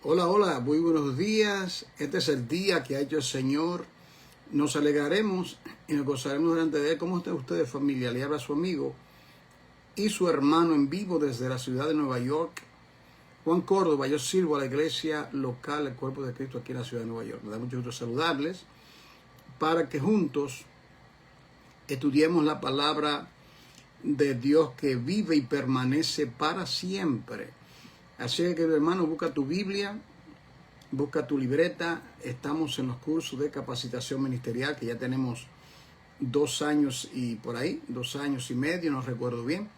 Hola, hola, muy buenos días. Este es el día que ha hecho el Señor. Nos alegraremos y nos gozaremos delante de Él. ¿Cómo están ustedes, familia? Le habla su amigo y su hermano en vivo desde la ciudad de Nueva York, Juan Córdoba. Yo sirvo a la iglesia local, el Cuerpo de Cristo, aquí en la ciudad de Nueva York. Me da mucho gusto saludarles para que juntos estudiemos la palabra de Dios que vive y permanece para siempre. Así que, hermano, busca tu Biblia, busca tu libreta. Estamos en los cursos de capacitación ministerial que ya tenemos 2 años y por ahí, 2 años y medio, no recuerdo bien,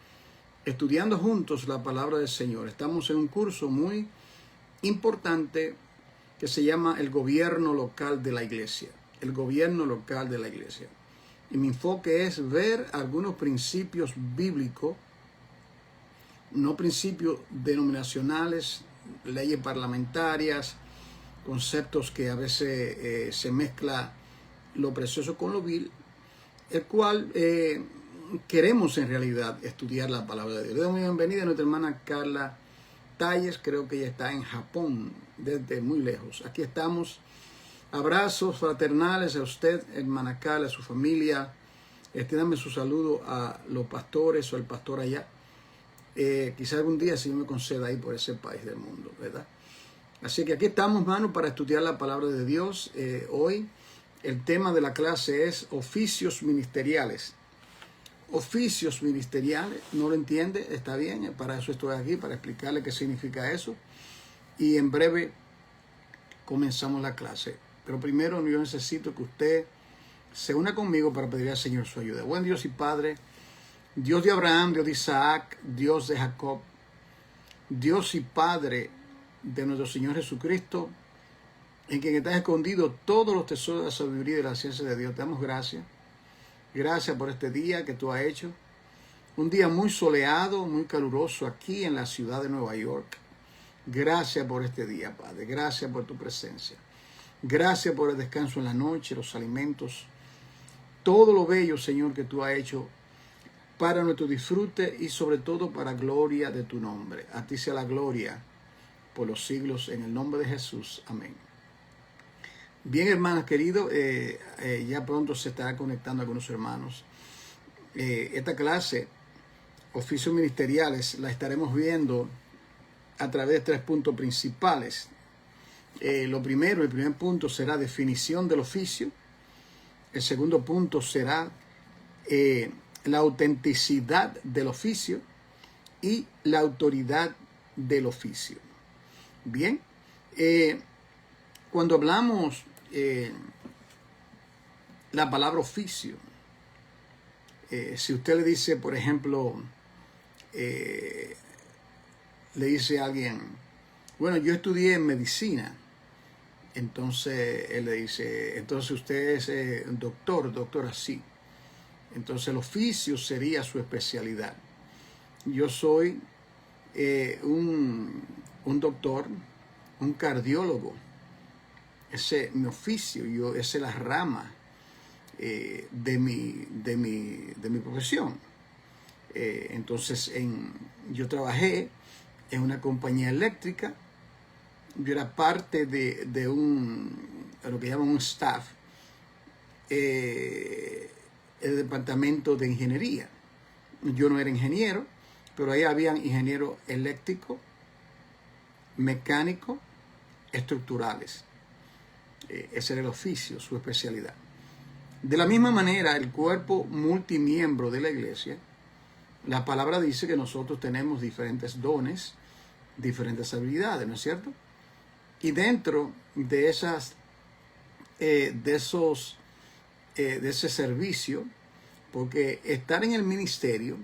estudiando juntos la palabra del Señor. Estamos en un curso muy importante que se llama el gobierno local de la iglesia. El gobierno local de la iglesia. Y mi enfoque es ver algunos principios bíblicos, no principios denominacionales, leyes parlamentarias, conceptos que a veces se mezcla lo precioso con lo vil, el cual queremos en realidad estudiar la palabra de Dios. Le doy la bienvenida a nuestra hermana Carla Talles, creo que ella está en Japón, desde muy lejos. Aquí estamos. Abrazos fraternales a usted, hermana Carla, a su familia. Dame su saludo a los pastores o al pastor allá. Quizá algún día si me conceda ir por ese país del mundo, ¿verdad? Así que aquí estamos, hermano, para estudiar la palabra de Dios. Hoy el tema de la clase es oficios ministeriales. Oficios ministeriales, ¿no lo entiende? Está bien, para eso estoy aquí, para explicarle qué significa eso. Y en breve comenzamos la clase. Pero primero yo necesito que usted se una conmigo para pedir al Señor su ayuda. Buen Dios y Padre, Dios de Abraham, Dios de Isaac, Dios de Jacob, Dios y Padre de nuestro Señor Jesucristo, en quien está escondido todos los tesoros de la sabiduría y de la ciencia de Dios. Te damos gracias. Gracias por este día que tú has hecho. Un día muy soleado, muy caluroso aquí en la ciudad de Nueva York. Gracias por este día, Padre. Gracias por tu presencia. Gracias por el descanso en la noche, los alimentos. Todo lo bello, Señor, que tú has hecho para nuestro disfrute y sobre todo para gloria de tu nombre. A ti sea la gloria por los siglos, en el nombre de Jesús. Amén. Bien, hermanos queridos, ya pronto se estará conectando algunos hermanos. Esta clase, oficios ministeriales, la estaremos viendo a través de 3 puntos principales. El primer punto será definición del oficio. El segundo punto será la autenticidad del oficio y la autoridad del oficio. Bien, cuando hablamos la palabra oficio, si usted le dice, por ejemplo, le dice a alguien, bueno, yo estudié medicina, entonces él le dice, entonces usted es doctora, sí. Entonces el oficio sería su especialidad. Yo soy un doctor, un cardiólogo. Ese es mi oficio, esa es la rama de mi profesión. Entonces yo trabajé en una compañía eléctrica. Yo era parte de lo que llaman un staff, el departamento de ingeniería. Yo no era ingeniero, pero ahí habían ingenieros eléctricos, mecánicos, estructurales. Ese era el oficio, su especialidad. De la misma manera, el cuerpo multimiembro de la iglesia, la palabra dice que nosotros tenemos diferentes dones, diferentes habilidades, ¿no es cierto? Y dentro de ese servicio, porque estar en el ministerio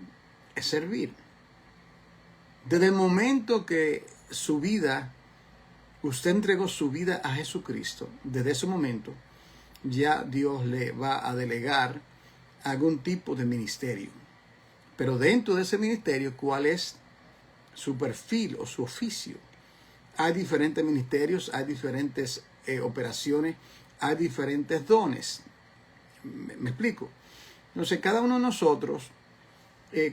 es servir. Desde el momento que usted entregó su vida a Jesucristo, desde ese momento ya Dios le va a delegar algún tipo de ministerio. Pero dentro de ese ministerio, ¿cuál es su perfil o su oficio? Hay diferentes ministerios, hay diferentes operaciones, hay diferentes dones. ¿Me explico? Entonces, cada uno de nosotros,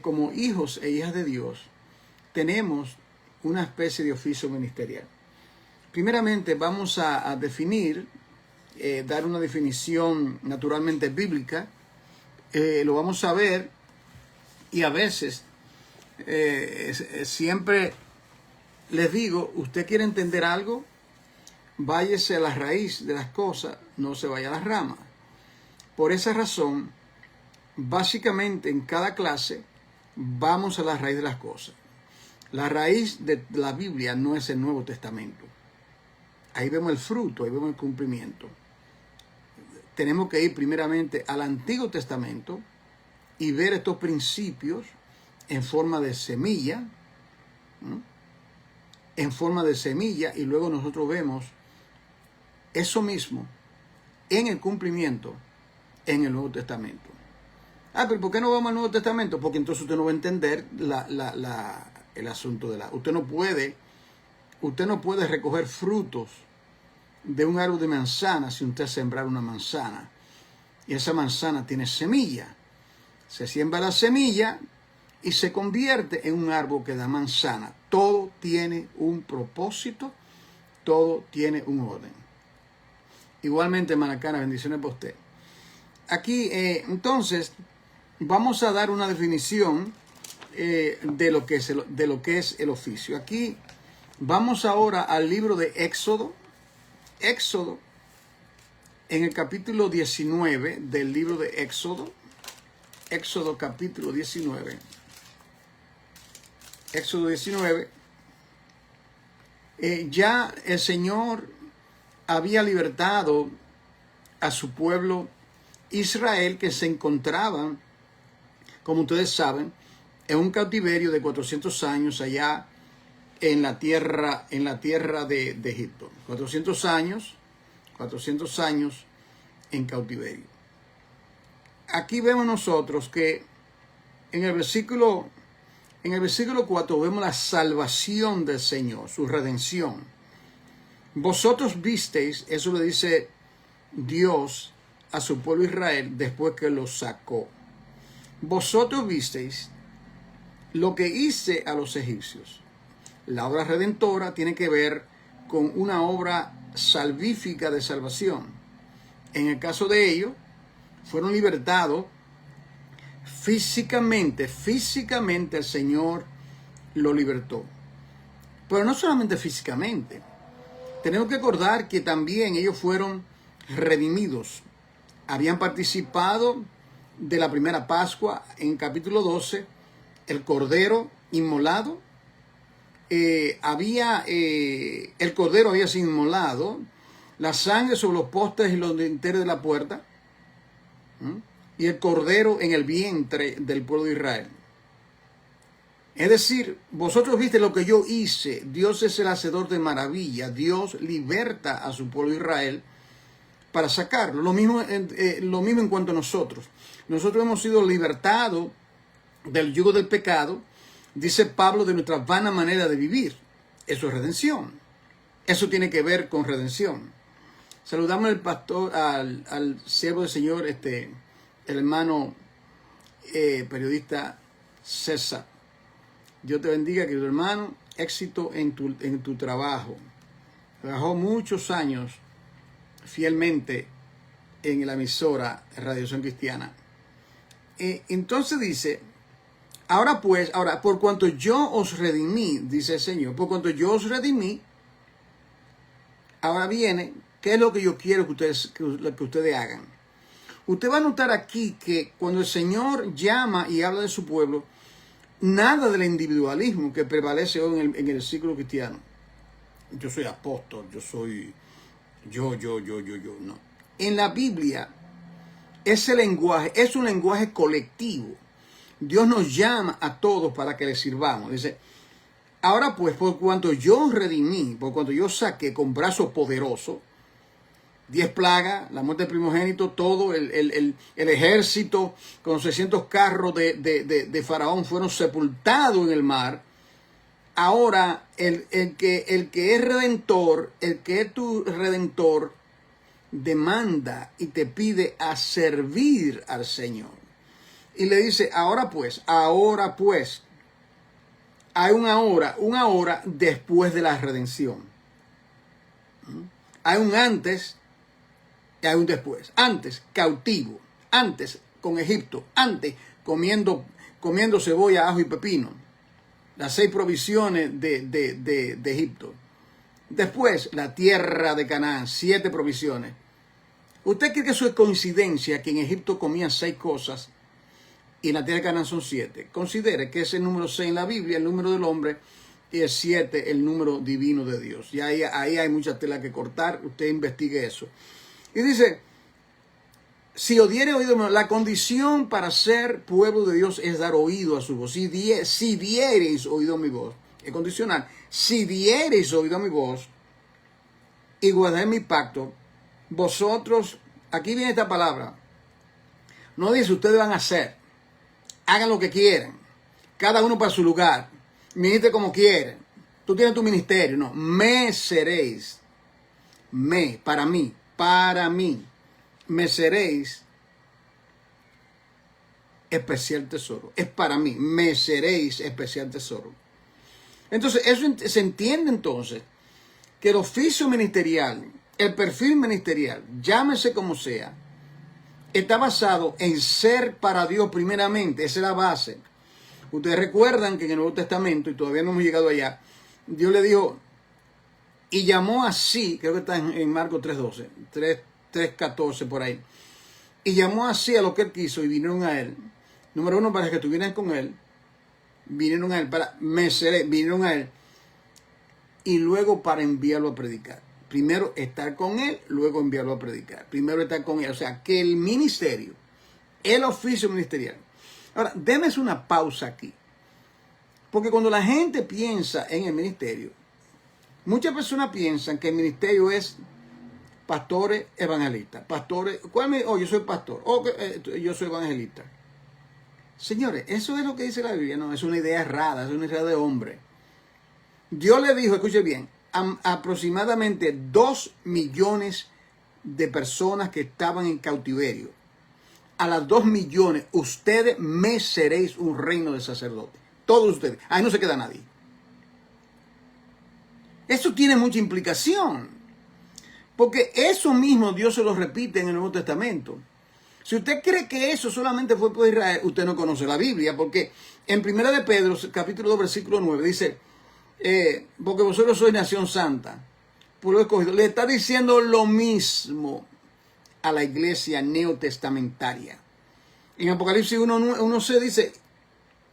como hijos e hijas de Dios, tenemos una especie de oficio ministerial. primeramente vamos a definir, dar una definición naturalmente bíblica. Lo vamos a ver, y a veces siempre les digo, usted quiere entender algo, váyase a la raíz de las cosas, no se vaya a las ramas. Por esa razón, básicamente en cada clase vamos a la raíz de las cosas. La raíz de la Biblia no es el Nuevo Testamento. Ahí vemos el fruto, ahí vemos el cumplimiento. Tenemos que ir primeramente al Antiguo Testamento y ver estos principios en forma de semilla, ¿no? En forma de semilla, y luego nosotros vemos eso mismo en el cumplimiento en el Nuevo Testamento. Pero ¿por qué no vamos al Nuevo Testamento? Porque entonces usted no va a entender el asunto de usted no puede recoger frutos de un árbol de manzana si usted sembrar una manzana. Y esa manzana tiene semilla. Se siembra la semilla y se convierte en un árbol que da manzana. Todo tiene un propósito, todo tiene un orden. Igualmente, hermana Cana, bendiciones para usted. Aquí, entonces, vamos a dar una definición de lo que es el oficio. Aquí vamos ahora al libro de Éxodo. Éxodo, en el capítulo 19 del libro de Éxodo. Éxodo capítulo 19. Éxodo 19. Ya el Señor había libertado a su pueblo Israel, que se encontraban, como ustedes saben, en un cautiverio de 400 años allá en la tierra de Egipto. 400 años en cautiverio. Aquí vemos nosotros que en el versículo 4 vemos la salvación del Señor, su redención. Vosotros visteis, eso le dice Dios a su pueblo Israel después que lo sacó. Vosotros visteis lo que hice a los egipcios. La obra redentora tiene que ver con una obra salvífica de salvación. En el caso de ellos, fueron libertados físicamente el Señor lo libertó. Pero no solamente físicamente. Tenemos que acordar que también ellos fueron redimidos. Habían participado de la primera Pascua en capítulo 12, el Cordero inmolado. El Cordero había sido inmolado, la sangre sobre los postes y los dinteles de la puerta, y el Cordero en el vientre del pueblo de Israel. Es decir, vosotros viste lo que yo hice. Dios es el hacedor de maravilla. Dios liberta a su pueblo de Israel para sacarlo. Lo mismo en cuanto a nosotros. Nosotros hemos sido libertados del yugo del pecado, dice Pablo, de nuestra vana manera de vivir. Eso es redención. Eso tiene que ver con redención. Saludamos al pastor, al siervo del Señor, el hermano periodista César. Dios te bendiga, querido hermano. Éxito en tu trabajo. Trabajó muchos años fielmente en la emisora Radiación Cristiana. Entonces dice, ahora, por cuanto yo os redimí, dice el Señor, por cuanto yo os redimí, ahora viene, ¿qué es lo que yo quiero que ustedes hagan? Usted va a notar aquí que cuando el Señor llama y habla de su pueblo, nada del individualismo que prevalece hoy en el ciclo cristiano. Yo soy apóstol, yo soy yo, no. En la Biblia, ese lenguaje es un lenguaje colectivo. Dios nos llama a todos para que le sirvamos. Dice, ahora pues, por cuanto yo redimí, por cuanto yo saqué con brazo poderoso, 10 plagas, la muerte del primogénito, todo el ejército con 600 carros de Faraón fueron sepultados en el mar. Ahora, el que es redentor, el que es tu redentor, demanda y te pide a servir al Señor. Y le dice, ahora pues, hay una hora después de la redención. Hay un antes y hay un después. Antes, cautivo. Antes, con Egipto. Antes, comiendo cebolla, ajo y pepino. Las 6 provisiones de Egipto. Después, la tierra de Canaán, 7 provisiones. ¿Usted cree que eso es coincidencia, que en Egipto comían 6 cosas y en la tierra de Canaán son 7? Considere que es el número 6 en la Biblia, el número del hombre, y el 7 el número divino de Dios. Y ahí hay mucha tela que cortar. Usted investigue eso. Y dice, si odiere oído, la condición para ser pueblo de Dios es dar oído a su voz. Si diereis oído a mi voz, es condicional. Si diereis oído a mi voz y guardaréis mi pacto, vosotros, aquí viene esta palabra, no dice ustedes van a hacer, hagan lo que quieren, cada uno para su lugar, ministre como quieren, tú tienes tu ministerio, no, me seréis, para mí, me seréis especial tesoro, es para mí, me seréis especial tesoro. Entonces, eso se entiende entonces, que el oficio ministerial, el perfil ministerial, llámese como sea, está basado en ser para Dios primeramente. Esa es la base. Ustedes recuerdan que en el Nuevo Testamento, y todavía no hemos llegado allá, Dios le dijo, y llamó así, creo que está en Marcos 3:12, 3:14 por ahí, y llamó así a lo que él quiso y vinieron a él. Número 1, para que estuvieran con él, vinieron a él, vinieron a él, y luego para enviarlo a predicar. Primero estar con él, luego enviarlo a predicar. Primero estar con él. O sea, que el ministerio, el oficio ministerial. Ahora, déme una pausa aquí. Porque cuando la gente piensa en el ministerio, muchas personas piensan que el ministerio es pastores evangelistas. Pastores, yo soy pastor. Yo soy evangelista. Señores, eso es lo que dice la Biblia. No, es una idea errada, es una idea de hombre. Dios le dijo, escuche bien, aproximadamente 2 millones de personas que estaban en cautiverio. A las 2 millones, ustedes me seréis un reino de sacerdotes. Todos ustedes. Ahí no se queda nadie. Eso tiene mucha implicación. Porque eso mismo Dios se lo repite en el Nuevo Testamento. Si usted cree que eso solamente fue por Israel, usted no conoce la Biblia. Porque en 1 de Pedro, capítulo 2, versículo 9, dice, porque vosotros sois nación santa, pueblo escogido. Le está diciendo lo mismo a la iglesia neotestamentaria. En Apocalipsis 1 se dice,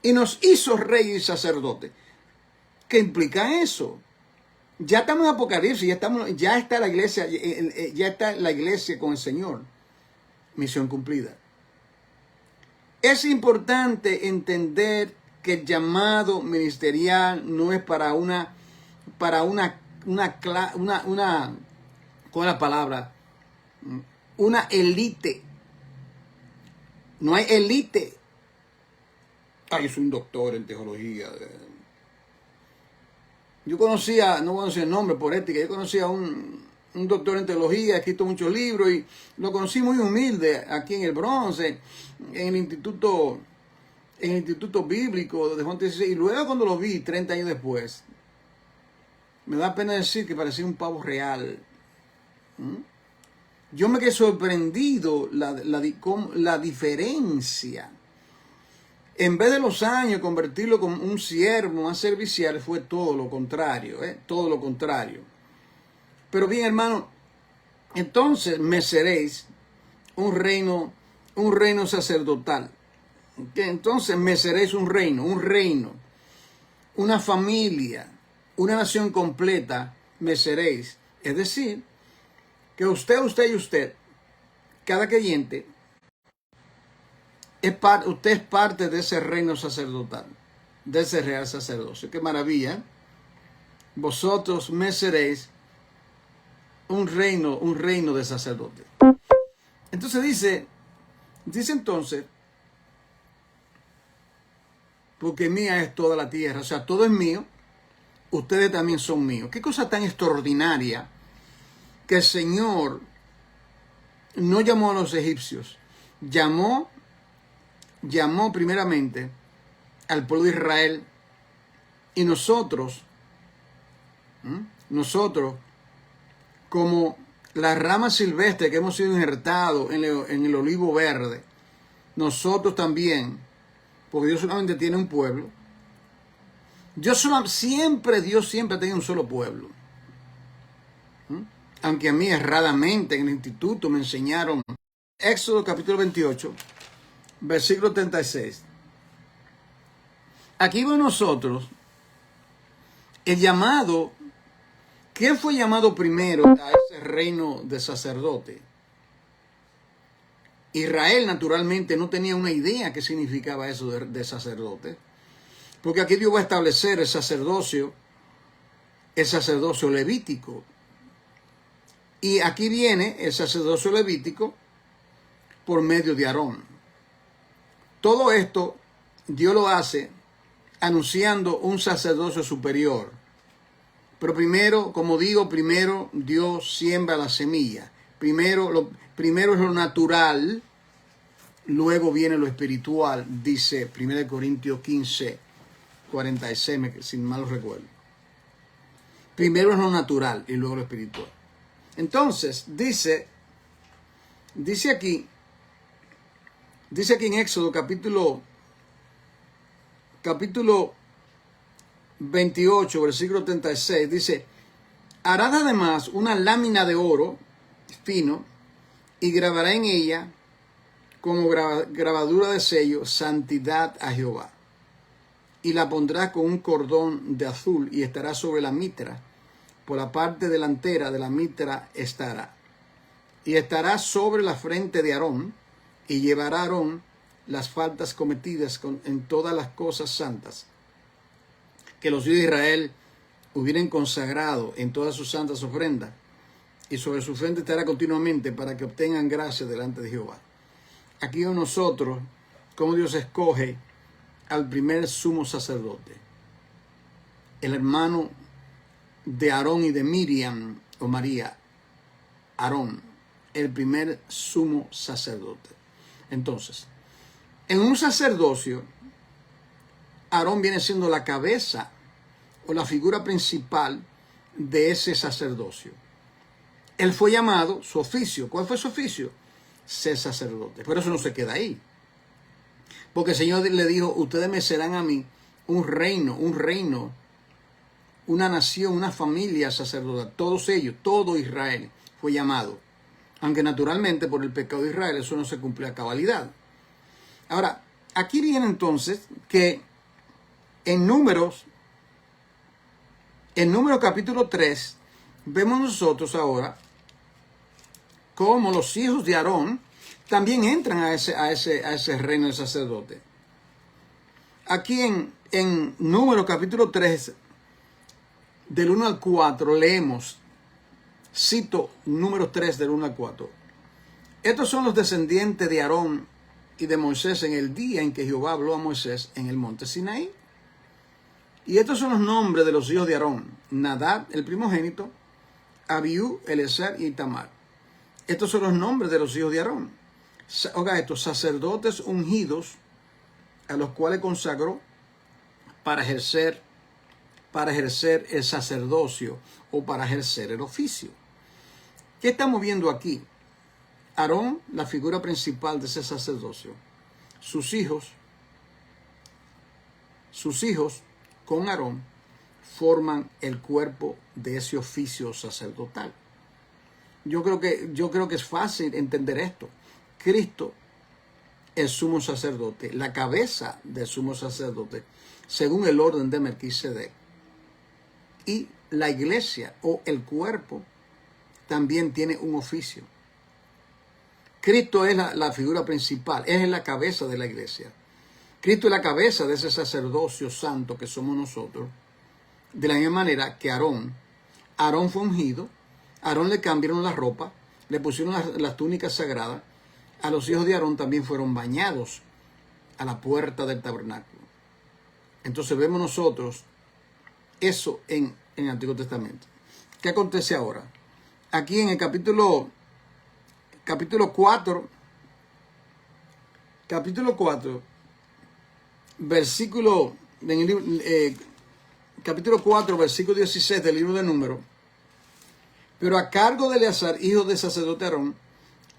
y nos hizo rey y sacerdote. ¿Qué implica eso? Ya estamos en Apocalipsis, ya está la iglesia con el Señor. Misión cumplida. Es importante entender que el llamado ministerial no es para una ¿cuál es la palabra? Una élite. No hay élite. Yo soy un doctor en teología. Yo conocía, no voy a decir el nombre por ética, yo conocía a un doctor en teología, ha escrito muchos libros y lo conocí muy humilde aquí en el Bronx, en el instituto bíblico de Juan 16, y luego cuando lo vi 30 años después, me da pena decir que parecía un pavo real. Yo me quedé sorprendido la diferencia. En vez de los años convertirlo como un siervo más servicial, fue todo lo contrario, todo lo contrario. Pero bien, hermano, entonces me seréis un reino sacerdotal. Entonces me seréis un reino, una familia, una nación completa, me seréis. Es decir, que usted y usted, cada creyente, usted es parte de ese reino sacerdotal, de ese real sacerdocio. ¡Qué maravilla! Vosotros me seréis un reino de sacerdotes. Entonces dice entonces, porque mía es toda la tierra, o sea, todo es mío, ustedes también son míos. Qué cosa tan extraordinaria que el Señor no llamó a los egipcios, llamó primeramente al pueblo de Israel, y nosotros como la rama silvestre que hemos sido injertados en el olivo verde, nosotros también, porque Dios solamente tiene un pueblo. Dios siempre ha tenido un solo pueblo. Aunque a mí erradamente en el instituto me enseñaron Éxodo capítulo 28, versículo 36. Aquí vemos nosotros el llamado. ¿Quién fue llamado primero a ese reino de sacerdote? Israel naturalmente no tenía una idea qué significaba eso de sacerdote, porque aquí Dios va a establecer el sacerdocio levítico. Y aquí viene el sacerdocio levítico por medio de Aarón. Todo esto Dios lo hace anunciando un sacerdocio superior. Pero primero, como digo, primero Dios siembra la semilla. Primero es lo natural, luego viene lo espiritual, dice 1 Corintios 15, 46, si mal lo recuerdo. Primero es lo natural y luego lo espiritual. Entonces, dice aquí en Éxodo capítulo 28, versículo 36, dice: hará además una lámina de oro fino y grabará en ella como grabadura de sello santidad a Jehová. Y la pondrá con un cordón de azul y estará sobre la mitra. Por la parte delantera de la mitra estará. Y estará sobre la frente de Aarón, y llevará a Aarón las faltas cometidas en todas las cosas santas que los hijos de Israel hubieran consagrado en todas sus santas ofrendas, y sobre su frente estará continuamente para que obtengan gracia delante de Jehová. Aquí vemos nosotros cómo Dios escoge al primer sumo sacerdote, el hermano de Aarón y de Miriam o María, Aarón, el primer sumo sacerdote. Entonces, en un sacerdocio, Aarón viene siendo la cabeza o la figura principal de ese sacerdocio. Él fue llamado, su oficio, ¿cuál fue su oficio? Ser sacerdote. Pero eso no se queda ahí. Porque el Señor le dijo: ustedes me serán a mí un reino, una nación, una familia sacerdotal. Todos ellos, todo Israel fue llamado. Aunque naturalmente por el pecado de Israel eso no se cumple a cabalidad. Ahora, aquí viene entonces que en Números capítulo 3, vemos nosotros ahora cómo los hijos de Aarón también entran a ese reino de sacerdote. Aquí en Números capítulo 3, del 1 al 4, leemos, cito Números 3 del 1 al 4. Estos son los descendientes de Aarón y de Moisés en el día en que Jehová habló a Moisés en el monte Sinaí. Y estos son los nombres de los hijos de Aarón: Nadab, el primogénito, Abiú, Eleazar y Itamar. Estos son los nombres de los hijos de Aarón. Oiga, estos sacerdotes ungidos, a los cuales consagró para ejercer el sacerdocio o para ejercer el oficio. ¿Qué estamos viendo aquí? Aarón, la figura principal de ese sacerdocio. Sus hijos con Aarón forman el cuerpo de ese oficio sacerdotal. Yo creo que es fácil entender esto. Cristo es sumo sacerdote, la cabeza del sumo sacerdote, según el orden de Melquisedec. Y la iglesia o el cuerpo también tiene un oficio. Cristo es la figura principal, es la cabeza de la iglesia. Cristo es la cabeza de ese sacerdocio santo que somos nosotros. De la misma manera que Aarón fue ungido, Aarón le cambiaron la ropa, le pusieron las túnicas sagradas. A los hijos de Aarón también fueron bañados a la puerta del tabernáculo. Entonces vemos nosotros eso en el Antiguo Testamento. ¿Qué acontece ahora? Aquí en el capítulo 4, versículo 16 del libro de Números, Pero a cargo de Eleazar, hijo del sacerdote Aarón,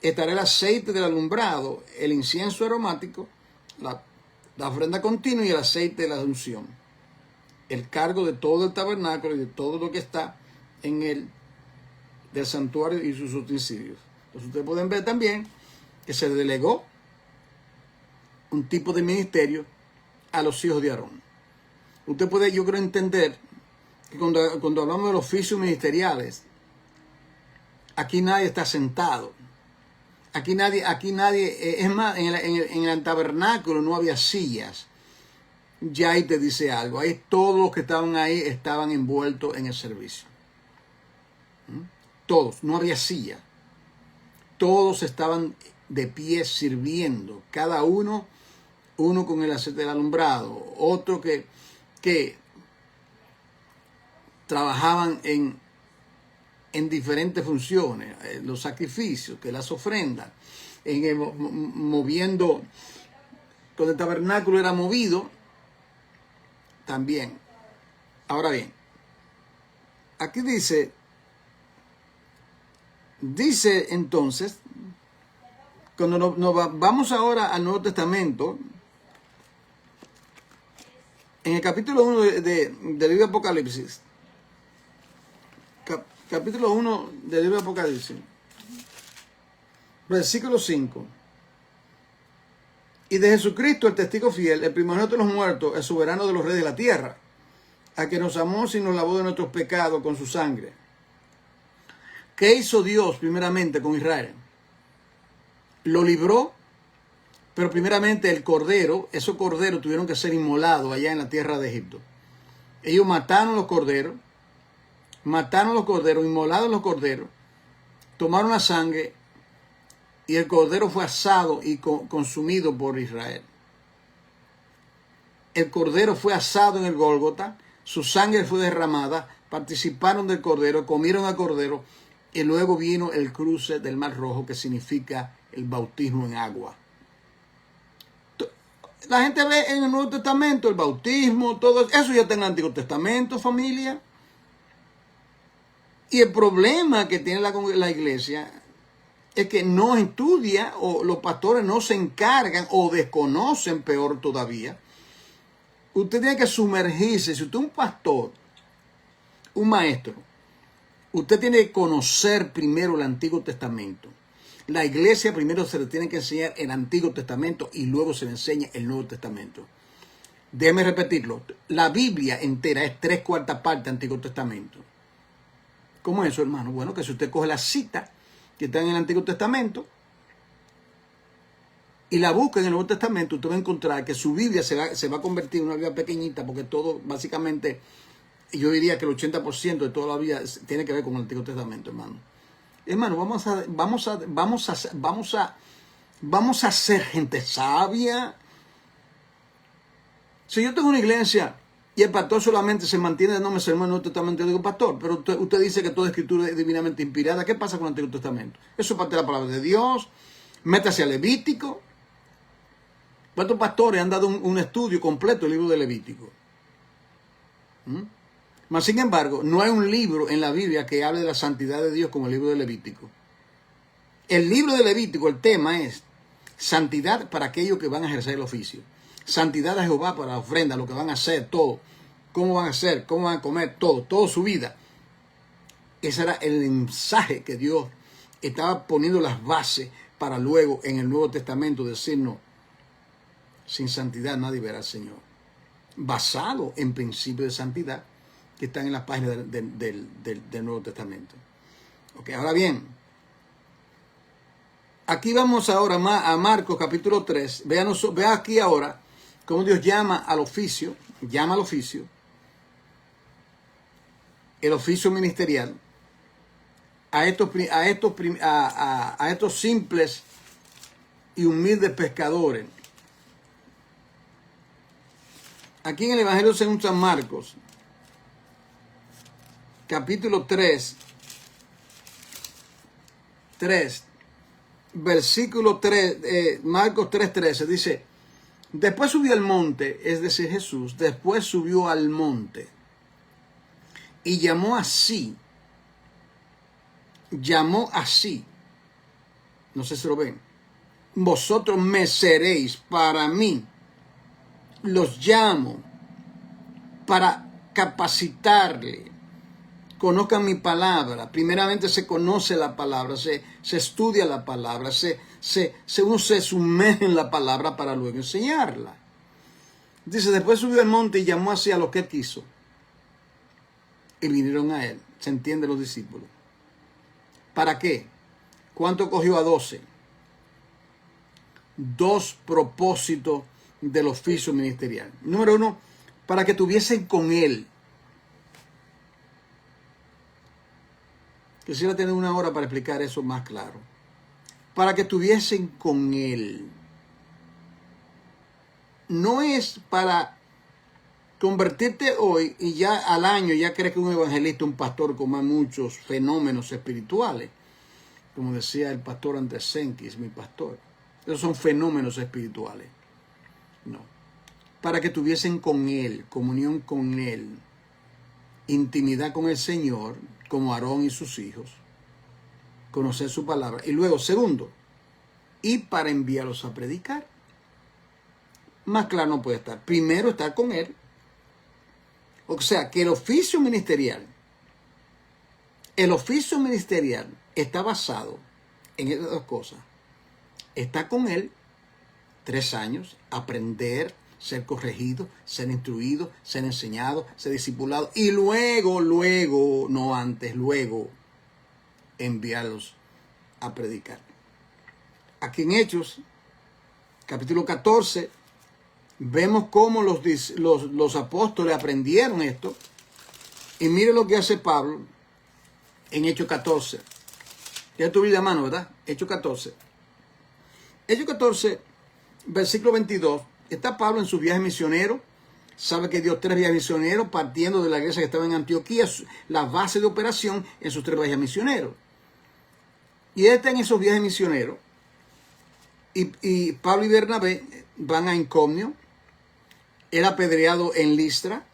estará el aceite del alumbrado, el incienso aromático, la ofrenda continua y el aceite de la unción. El cargo de todo el tabernáculo y de todo lo que está en él, del santuario y sus utensilios. Entonces ustedes pueden ver también que se delegó un tipo de ministerio a los hijos de Aarón. Usted puede, yo creo, entender que cuando hablamos de los oficios ministeriales, aquí nadie está sentado. Aquí nadie, es más, en el tabernáculo no había sillas. Ya ahí te dice algo. Ahí todos los que estaban ahí estaban envueltos en el servicio. Todos, no había silla. Todos estaban de pie sirviendo. Cada uno con el aceite del alumbrado, otro que trabajaban en diferentes funciones, los sacrificios, que las ofrendas, moviendo, cuando el tabernáculo era movido, también. Ahora bien, aquí dice entonces, cuando vamos ahora al Nuevo Testamento, en el capítulo 1 del libro de Apocalipsis, capítulo 1 del libro de Apocalipsis, versículo 5. Y de Jesucristo, el testigo fiel, el primogénito de los muertos, el soberano de los reyes de la tierra, a que nos amó y nos lavó de nuestros pecados con su sangre. ¿Qué hizo Dios primeramente con Israel? Lo libró, pero primeramente el cordero, esos corderos tuvieron que ser inmolados allá en la tierra de Egipto. Ellos mataron los corderos, inmolados los corderos, tomaron la sangre y el cordero fue asado y consumido por Israel. El cordero fue asado en el Gólgota, su sangre fue derramada, participaron del cordero, comieron al cordero y luego vino el cruce del Mar Rojo, que significa el bautismo en agua. La gente ve en el Nuevo Testamento el bautismo, todo eso ya está en el Antiguo Testamento, familia. Y el problema que tiene la iglesia es que no estudia, o los pastores no se encargan o desconocen, peor todavía. Usted tiene que sumergirse. Si usted es un pastor, un maestro, usted tiene que conocer primero el Antiguo Testamento. La iglesia primero se le tiene que enseñar el Antiguo Testamento y luego se le enseña el Nuevo Testamento. Déjeme repetirlo. La Biblia entera es 3/4 parte del Antiguo Testamento. ¿Cómo es eso, hermano? Bueno, que si usted coge la cita que está en el Antiguo Testamento y la busca en el Nuevo Testamento, usted va a encontrar que su Biblia se va a convertir en una Biblia pequeñita, porque todo, básicamente, yo diría que el 80% de toda la Biblia tiene que ver con el Antiguo Testamento, hermano. Hermano, vamos a ser gente sabia. Si yo tengo una iglesia y el pastor solamente se mantiene de nombre sermón en el Nuevo Testamento, yo digo, pastor, pero usted dice que toda escritura es divinamente inspirada. ¿Qué pasa con el Antiguo Testamento? Eso es parte de la palabra de Dios. Métase a Levítico. ¿Cuántos pastores han dado un estudio completo del libro de Levítico? Mas, sin embargo, no hay un libro en la Biblia que hable de la santidad de Dios como el libro de Levítico. El libro de Levítico, el tema es santidad para aquellos que van a ejercer el oficio. Santidad a Jehová para la ofrenda, lo que van a hacer, todo. Cómo van a hacer, cómo van a comer, todo su vida. Ese era el mensaje que Dios estaba poniendo las bases para luego en el Nuevo Testamento decirnos, sin santidad nadie verá al Señor. Basado en principios de santidad que están en las páginas del Nuevo Testamento. Okay, ahora bien, aquí vamos ahora a Marcos capítulo 3. Vea aquí ahora cómo Dios llama al oficio el oficio ministerial, a estos simples y humildes pescadores. Aquí en el Evangelio según San Marcos, capítulo 3, versículo 3, Marcos 3:13, dice, después subió al monte, es decir, Jesús, después subió al monte y llamó así llamó así. No sé si lo ven. Vosotros me seréis para mí. Los llamo para capacitarle. Conozcan mi palabra. Primeramente se conoce la palabra, se estudia la palabra, uno se sumerge en la palabra para luego enseñarla. Dice, después subió al monte y llamó así a los que quiso. Y vinieron a él. Se entiende los discípulos. ¿Para qué? ¿Cuánto cogió a 12? 2 propósitos del oficio ministerial. Número 1, para que tuviesen con él. Quisiera tener una hora para explicar eso más claro. Para que tuviesen con él. No es para convertirte hoy y ya al año ya crees que un evangelista, un pastor con muchos fenómenos espirituales. Como decía el pastor Andrés Senkis, mi pastor. Esos son fenómenos espirituales. No. Para que tuviesen con él, comunión con él, intimidad con el Señor, como Aarón y sus hijos, conocer su palabra. Y luego, segundo, y para enviarlos a predicar. Más claro no puede estar. Primero, estar con él. O sea, que el oficio ministerial está basado en esas dos cosas. Está con él 3 años, aprender, ser corregido, ser instruido, ser enseñado, ser discipulado y luego, no antes, luego enviarlos a predicar. Aquí en Hechos, capítulo 14, vemos cómo los apóstoles aprendieron esto. Y mire lo que hace Pablo en Hechos 14. Ya tuve a mano, ¿verdad? Hechos 14. Hechos 14, versículo 22. Está Pablo en su viaje misionero. Sabe que dio 3 viajes misioneros partiendo de la iglesia que estaba en Antioquía, la base de operación en sus 3 viajes misioneros. Y él está en esos viajes misioneros. Y Pablo y Bernabé van a Iconio. Era apedreado en Listra.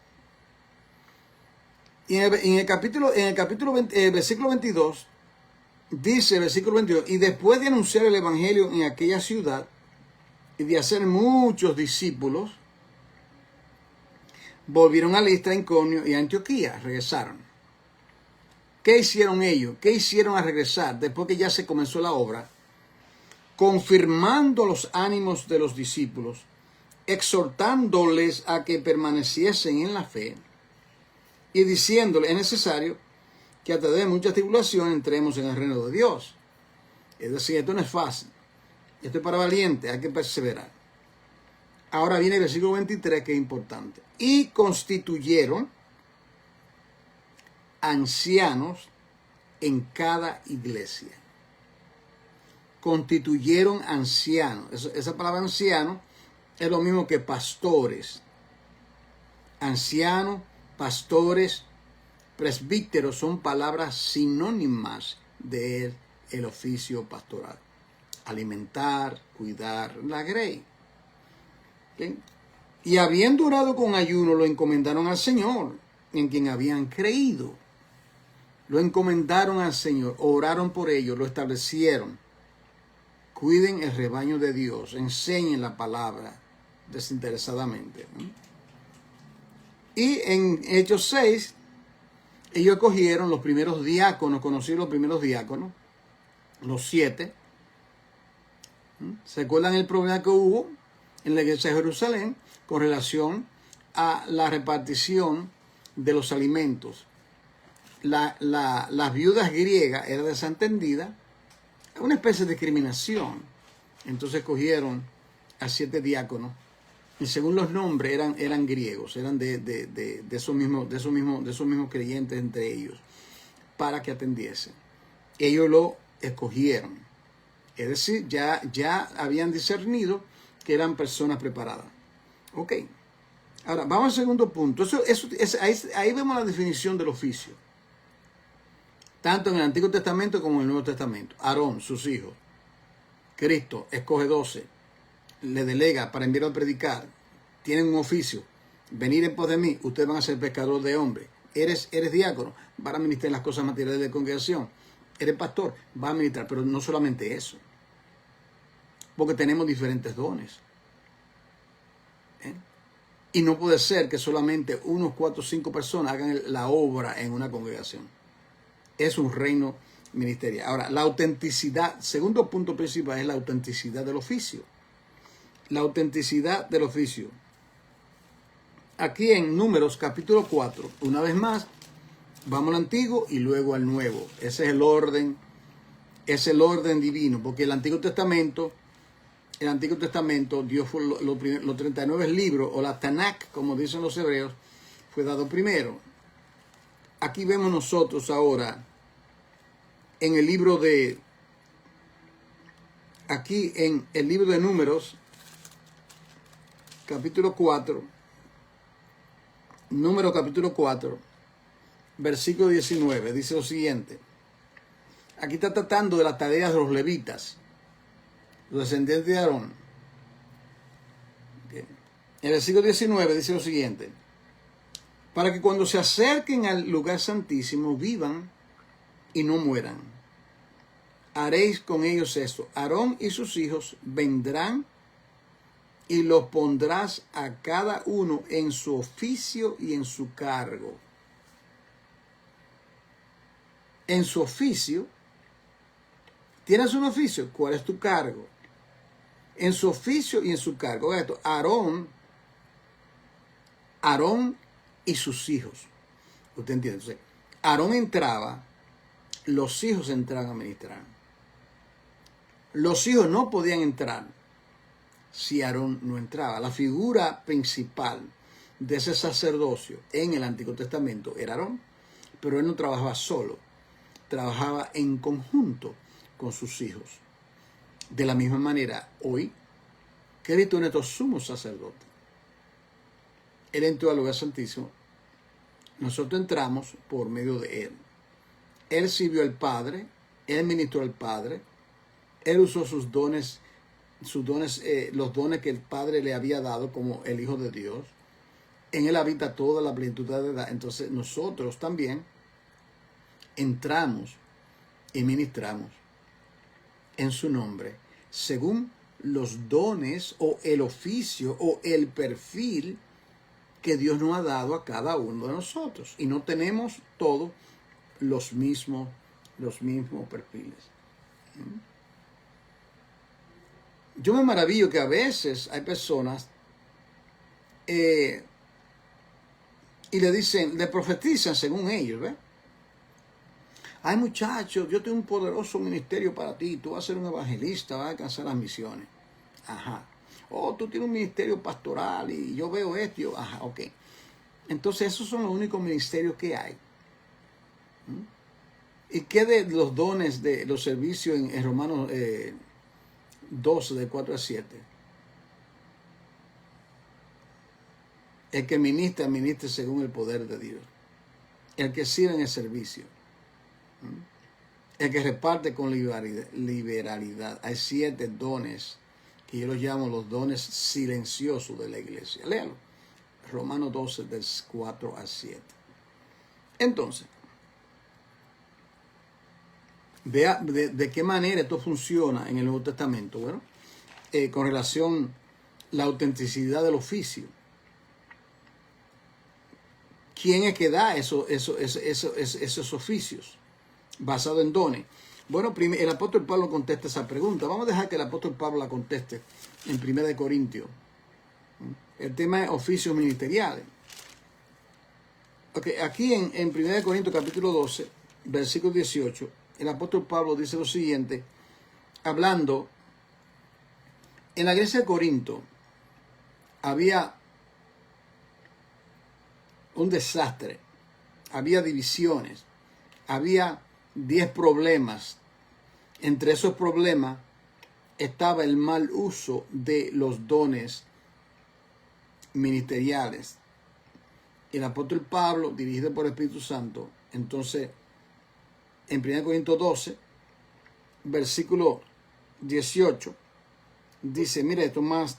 Y en el capítulo 20, versículo 22, dice el versículo 22, y después de anunciar el evangelio en aquella ciudad y de hacer muchos discípulos, volvieron a Listra, Iconio y a Antioquía, regresaron. ¿Qué hicieron ellos? ¿Qué hicieron al regresar después que ya se comenzó la obra? Confirmando los ánimos de los discípulos, exhortándoles a que permaneciesen en la fe y diciéndoles, es necesario que a través de mucha tribulación entremos en el reino de Dios. Es decir, esto no es fácil, esto es para valientes, hay que perseverar. Ahora viene el versículo 23 que es importante. Y constituyeron ancianos en cada iglesia. Constituyeron ancianos. Esa palabra anciano es lo mismo que pastores. Ancianos, pastores, presbíteros son palabras sinónimas del oficio pastoral. Alimentar, cuidar, la grey. ¿Okay? Y habiendo orado con ayuno, lo encomendaron al Señor, en quien habían creído. Lo encomendaron al Señor, oraron por ellos, lo establecieron. Cuiden el rebaño de Dios, enseñen la palabra desinteresadamente, ¿no? Y en Hechos 6, ellos cogieron los primeros diáconos, conocieron los primeros diáconos, los 7. ¿Se acuerdan el problema que hubo en la iglesia de Jerusalén con relación a la repartición de los alimentos? Las viudas griegas eran desentendidas, una especie de discriminación. Entonces cogieron a 7 diáconos y según los nombres eran griegos, eran de esos mismos creyentes entre ellos, para que atendiesen. Ellos lo escogieron, es decir, ya habían discernido que eran personas preparadas. Ok, ahora vamos al segundo punto. Ahí vemos la definición del oficio, tanto en el Antiguo Testamento como en el Nuevo Testamento. Aarón, sus hijos. Cristo escoge 12, le delega para enviar a predicar. Tienen un oficio. Venir en pos de mí, ustedes van a ser pescadores de hombres. Eres diácono, van a ministrar las cosas materiales de congregación. Eres pastor, va a ministrar, pero no solamente eso. Porque tenemos diferentes dones. Y no puede ser que solamente unos 4 o 5 personas hagan la obra en una congregación. Es un reino ministerial. Ahora, la autenticidad, segundo punto principal es la autenticidad del oficio. La autenticidad del oficio. Aquí en Números capítulo 4, una vez más, vamos al Antiguo y luego al Nuevo. Ese es el orden divino, porque el Antiguo Testamento, Dios fue los 39 libros, o la Tanakh, como dicen los hebreos, fue dado primero. Aquí vemos nosotros ahora, en el libro de Números, capítulo 4, Números capítulo 4, versículo 19, dice lo siguiente. Aquí está tratando de las tareas de los levitas, los descendientes de Aarón. Bien. El versículo 19 dice lo siguiente. Para que cuando se acerquen al lugar santísimo vivan y no mueran. Haréis con ellos esto. Aarón y sus hijos vendrán y los pondrás a cada uno en su oficio y en su cargo. En su oficio. ¿Tienes un oficio? ¿Cuál es tu cargo? En su oficio y en su cargo. Esto, Aarón y sus hijos. ¿Usted entiende? Entonces, Aarón entraba, los hijos entraban a ministrar. Los hijos no podían entrar si Aarón no entraba. La figura principal de ese sacerdocio en el Antiguo Testamento era Aarón, pero él no trabajaba solo, trabajaba en conjunto con sus hijos. De la misma manera, hoy, Cristo es nuestro sumo sacerdote. Él entró al lugar santísimo. Nosotros entramos por medio de Él. Él sirvió al Padre, Él ministró al Padre, Él usó sus dones, los dones que el Padre le había dado como el Hijo de Dios. En Él habita toda la plenitud de edad. Entonces nosotros también entramos y ministramos en su nombre, según los dones o el oficio o el perfil que Dios nos ha dado a cada uno de nosotros. Y no tenemos todos los mismos perfiles. Yo me maravillo que a veces hay personas y le dicen, le profetizan según ellos, ¿ves? Ay, muchachos, yo tengo un poderoso ministerio para ti. Tú vas a ser un evangelista, vas a alcanzar las misiones. Ajá. Oh, tú tienes un ministerio pastoral y yo veo esto. Ajá, ok. Entonces, esos son los únicos ministerios que hay. ¿Y qué de los dones de los servicios en Romanos 12, de 4 a 7? El que ministra, ministra según el poder de Dios. El que sirve en el servicio. El que reparte con liberalidad. Hay 7 dones que yo los llamo los dones silenciosos de la iglesia. Léalo. Romanos 12, del 4 a 7. Entonces, vea de qué manera esto funciona en el Nuevo Testamento. Bueno, con relación a la autenticidad del oficio. ¿Quién es que da esos oficios? Basado en dones. Bueno, el apóstol Pablo contesta esa pregunta. Vamos a dejar que el apóstol Pablo la conteste en 1 Corintios. El tema es oficios ministeriales. Okay, aquí en 1 Corintios capítulo 12, versículo 18, el apóstol Pablo dice lo siguiente, hablando, en la iglesia de Corinto había un desastre, había divisiones, había 10 problemas. Entre esos problemas estaba el mal uso de los dones ministeriales. El apóstol Pablo, dirigido por el Espíritu Santo, entonces, en 1 Corintios 12, versículo 18, dice, mire esto más,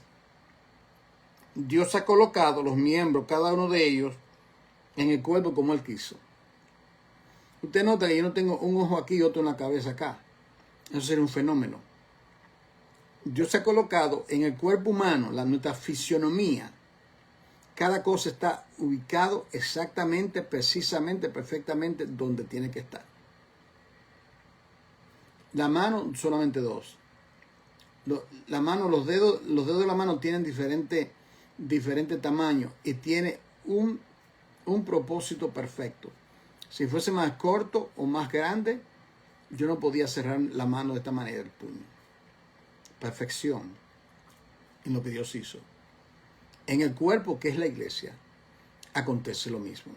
Dios ha colocado los miembros, cada uno de ellos, en el cuerpo como Él quiso. Usted nota que yo no tengo un ojo aquí y otro en la cabeza acá. Eso sería un fenómeno. Dios se ha colocado en el cuerpo humano, nuestra fisionomía. Cada cosa está ubicado exactamente, precisamente, perfectamente donde tiene que estar. La mano, solamente dos. La mano, los dedos de la mano tienen diferente tamaño y tiene un propósito perfecto. Si fuese más corto o más grande, yo no podía cerrar la mano de esta manera, el puño. Perfección en lo que Dios hizo. En el cuerpo, que es la iglesia, acontece lo mismo.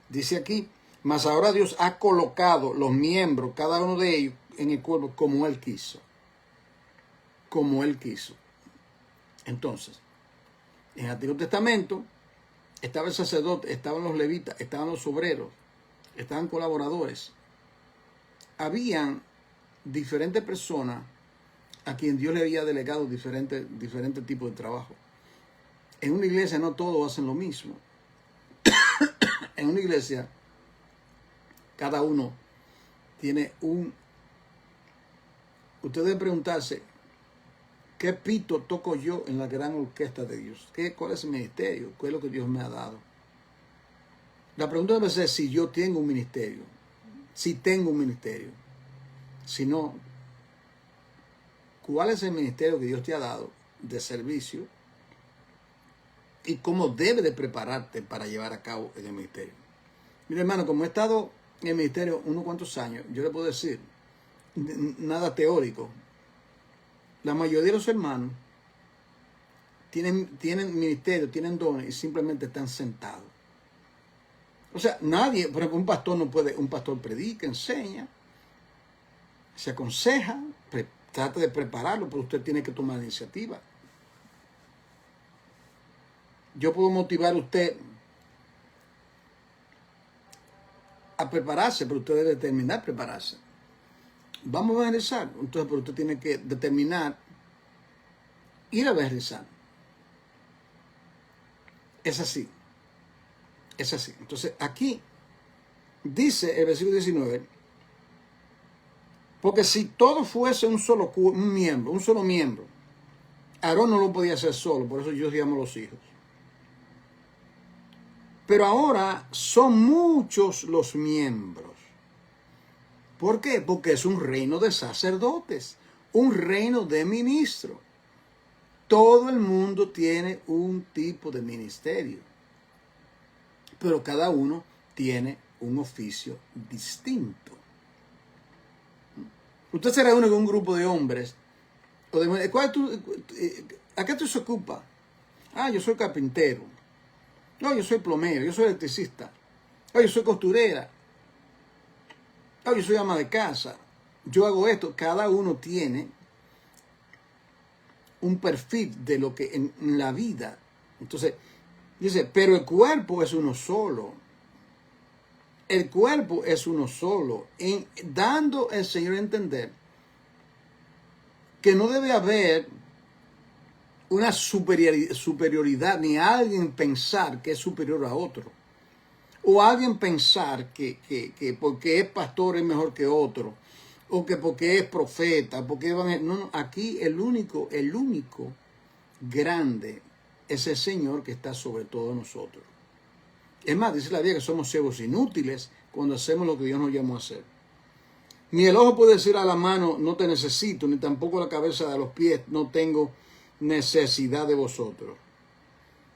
Dice aquí, mas ahora Dios ha colocado los miembros, cada uno de ellos, en el cuerpo como Él quiso. Como Él quiso. Entonces, en el Antiguo Testamento estaba el sacerdote, estaban los levitas, estaban los obreros, estaban colaboradores. Habían diferentes personas a quien Dios le había delegado diferentes tipos de trabajo. En una iglesia no todos hacen lo mismo. En una iglesia, cada uno tiene Usted debe preguntarse, ¿qué pito toco yo en la gran orquesta de Dios? ¿Cuál es el ministerio? ¿Qué es lo que Dios me ha dado? La pregunta debe ser si yo tengo un ministerio. Si tengo un ministerio. Si no, ¿cuál es el ministerio que Dios te ha dado de servicio? Y cómo debe de prepararte para llevar a cabo el ministerio. Mira, hermano, como he estado en el ministerio unos cuantos años, yo le puedo decir, nada teórico. La mayoría de los hermanos tienen ministerio, tienen dones y simplemente están sentados. O sea, nadie, por ejemplo, un pastor predica, enseña, se aconseja, trata de prepararlo, pero usted tiene que tomar la iniciativa. Yo puedo motivar a usted a prepararse, pero usted debe determinar prepararse. Vamos a evangelizar, entonces, pero usted tiene que determinar ir a evangelizar. Es así. Es así. Entonces, aquí dice el versículo 19, porque si todo fuese un solo miembro, Aarón no lo podía hacer solo, por eso yo llamo los hijos. Pero ahora son muchos los miembros. ¿Por qué? Porque es un reino de sacerdotes, un reino de ministros. Todo el mundo tiene un tipo de ministerio, pero cada uno tiene un oficio distinto. Usted se reúne con un grupo de hombres, ¿a qué tú se ocupa? Ah, yo soy carpintero. No, yo soy plomero, yo soy electricista. No, yo soy costurera. No, yo soy ama de casa. Yo hago esto. Cada uno tiene un perfil de lo que en la vida. Entonces, dice, pero el cuerpo es uno solo. El cuerpo es uno solo. Dando el Señor a entender que no debe haber una superioridad, ni alguien pensar que es superior a otro. O alguien pensar que porque es pastor es mejor que otro. O que porque es profeta. No, aquí el único grande es el Señor que está sobre todos nosotros. Es más, dice la Biblia que somos siervos inútiles cuando hacemos lo que Dios nos llamó a hacer. Ni el ojo puede decir a la mano, no te necesito, ni tampoco la cabeza de los pies, no tengo necesidad de vosotros.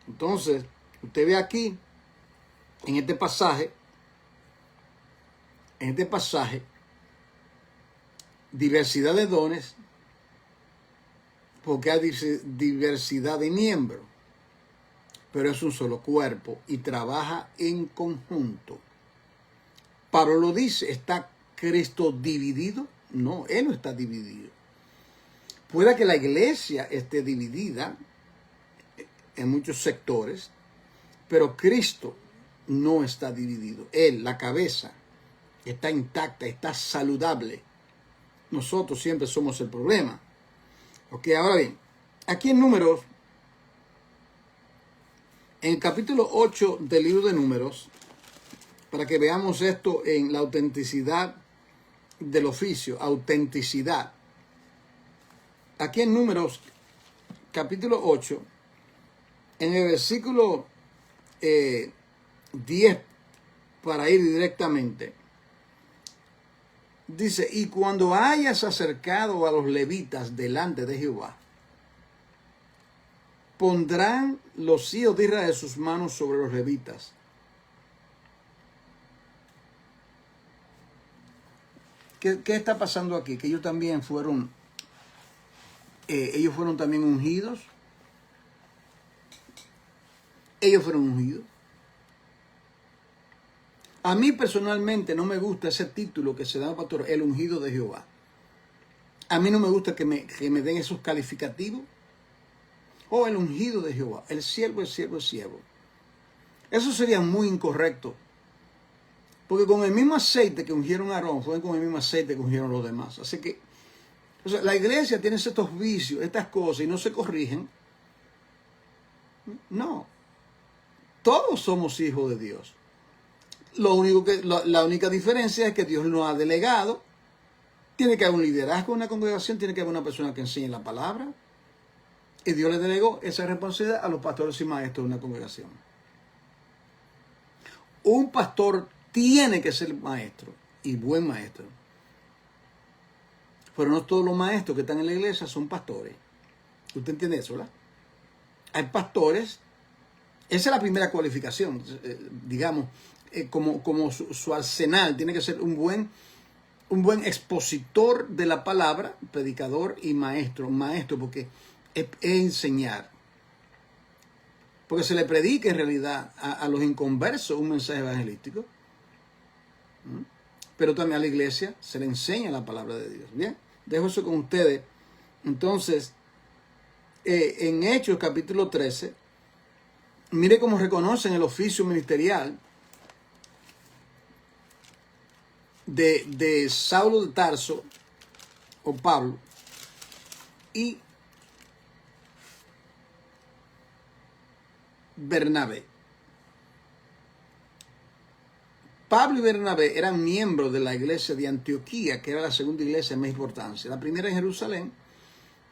Entonces, usted ve aquí, en este pasaje, diversidad de dones, porque hay diversidad de miembros, pero es un solo cuerpo y trabaja en conjunto. Pablo lo dice, ¿está Cristo dividido? No, Él no está dividido. Puede que la iglesia esté dividida en muchos sectores, pero Cristo no está dividido. Él, la cabeza, está intacta, está saludable. Nosotros siempre somos el problema. Ok, ahora bien, aquí en Números, en el capítulo 8 del libro de Números, para que veamos esto en la autenticidad del oficio, autenticidad. Aquí en Números, capítulo 8, en el versículo 10, para ir directamente, dice, y cuando hayas acercado a los levitas delante de Jehová, pondrán los hijos de Israel sus manos sobre los levitas. ¿Qué está pasando aquí? Que ellos también fueron también ungidos. Ellos fueron ungidos. A mí personalmente no me gusta ese título que se da al pastor, el ungido de Jehová. A mí no me gusta que me den esos calificativos. Oh, el ungido de Jehová, el siervo, el siervo, el siervo. Eso sería muy incorrecto. Porque con el mismo aceite que ungieron a Aarón, fue con el mismo aceite que ungieron los demás. Así que, o sea, la iglesia tiene estos vicios, estas cosas, y no se corrigen. No. Todos somos hijos de Dios. La única diferencia es que Dios nos ha delegado. Tiene que haber un liderazgo en una congregación, tiene que haber una persona que enseñe la palabra. Y Dios le delegó esa responsabilidad a los pastores y maestros de una congregación. Un pastor tiene que ser maestro y buen maestro. Pero no todos los maestros que están en la iglesia son pastores. ¿Usted entiende eso, verdad? Hay pastores, esa es la primera cualificación, digamos, como su arsenal. Tiene que ser un buen expositor de la palabra, predicador y maestro. Maestro porque es enseñar. Porque se le predica en realidad a los inconversos un mensaje evangelístico. Pero también a la iglesia se le enseña la palabra de Dios. Bien, dejo eso con ustedes. Entonces, en Hechos capítulo 13, mire cómo reconocen el oficio ministerial de Saulo de Tarso, o Pablo, y Bernabé. Pablo y Bernabé eran miembros de la iglesia de Antioquía, que era la segunda iglesia de más importancia. La primera en Jerusalén,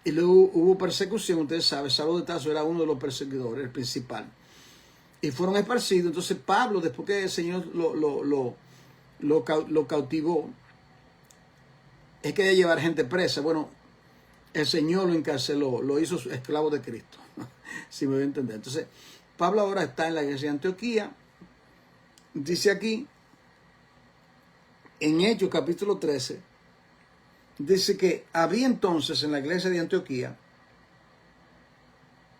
y luego hubo persecución. Ustedes saben, Saulo de Tarso era uno de los perseguidores, el principal. Y fueron esparcidos. Entonces Pablo, después que el Señor lo cautivó, él quería llevar gente presa. Bueno, el Señor lo encarceló, lo hizo esclavo de Cristo, si me voy a entender. Entonces, Pablo ahora está en la iglesia de Antioquía. Dice aquí, en Hechos capítulo 13, dice que había entonces en la iglesia de Antioquía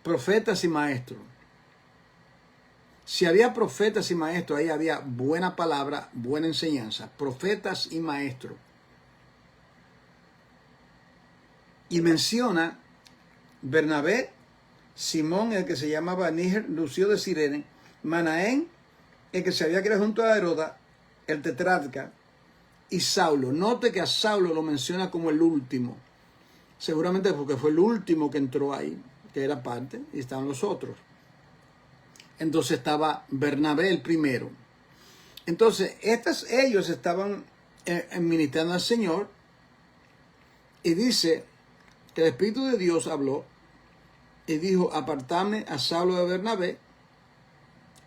profetas y maestros. Si había profetas y maestros, ahí había buena palabra, buena enseñanza. Profetas y maestros. Y menciona Bernabé, Simón, el que se llamaba Níger, Lucio de Cirene, Manaén, el que se había criado junto a Herodas, el tetrarca, y Saulo. Note que a Saulo lo menciona como el último. Seguramente porque fue el último que entró ahí, que era parte, y estaban los otros. Entonces estaba Bernabé el primero. Entonces, ellos estaban ministrando al Señor, y dice que el Espíritu de Dios habló y dijo: apartadme a Saulo de Bernabé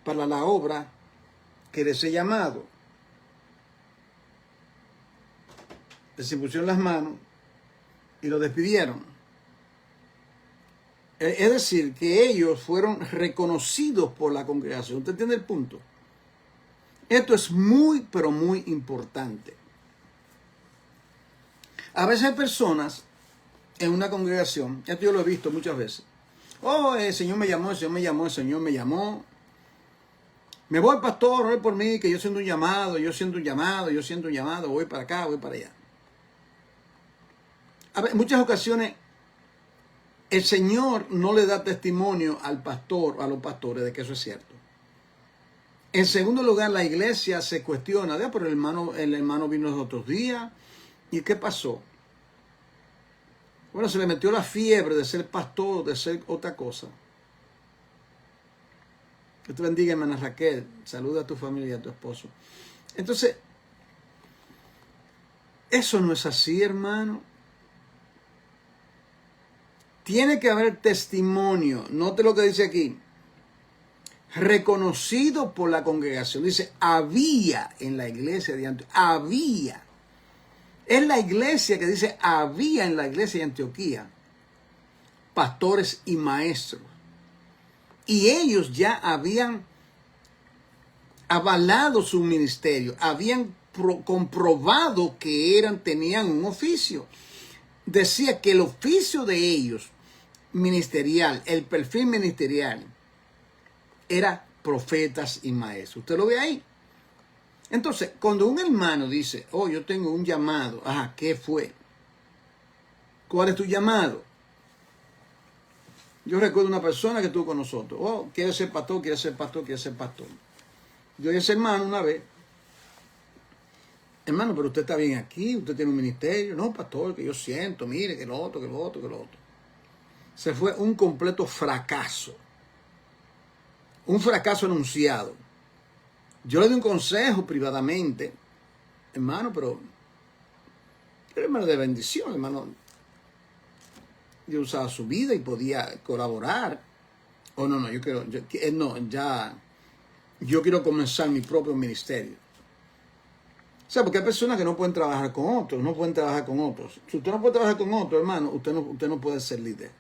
para la obra que les he llamado. Les impusieron las manos y lo despidieron. Es decir, que ellos fueron reconocidos por la congregación. ¿Usted entiende el punto? Esto es muy, pero muy importante. A veces hay personas en una congregación, esto yo lo he visto muchas veces. Oh, el Señor me llamó, el Señor me llamó, el Señor me llamó. Me voy, pastor, ore por mí, que yo siento un llamado, voy para acá, voy para allá. A ver, en muchas ocasiones el Señor no le da testimonio al pastor, a los pastores, de que eso es cierto. En segundo lugar, la iglesia se cuestiona, pero el hermano vino los otros días, ¿y qué pasó? Bueno, se le metió la fiebre de ser pastor, de ser otra cosa. Que te bendiga, hermana Raquel. Saluda a tu familia y a tu esposo. Entonces, eso no es así, hermano. Tiene que haber testimonio. Note lo que dice aquí. Reconocido por la congregación. Dice, había en la iglesia de Antioquía. Había. Es la iglesia que dice, había en la iglesia de Antioquía pastores y maestros. Y ellos ya habían avalado su ministerio. Habían comprobado que tenían un oficio. Decía que el oficio de ellos, ministerial, el perfil ministerial, era profetas y maestros. ¿Usted lo ve ahí? Entonces, cuando un hermano dice, oh, yo tengo un llamado, ajá, ¿qué fue? ¿Cuál es tu llamado? Yo recuerdo una persona que estuvo con nosotros, oh, quiere ser pastor, quiere ser pastor, quiere ser pastor. Yo y ese hermano una vez, hermano, pero usted está bien aquí, usted tiene un ministerio. No, pastor, que yo siento, mire, que lo otro, que lo otro, que lo otro. Se fue un completo fracaso. Un fracaso anunciado. Yo le di un consejo privadamente, hermano, pero era hermano de bendición, hermano. Yo usaba su vida y podía colaborar. Oh, no, yo quiero comenzar mi propio ministerio. O sea, porque hay personas que no pueden trabajar con otros, no pueden trabajar con otros. Si usted no puede trabajar con otros, hermano, usted no puede ser líder.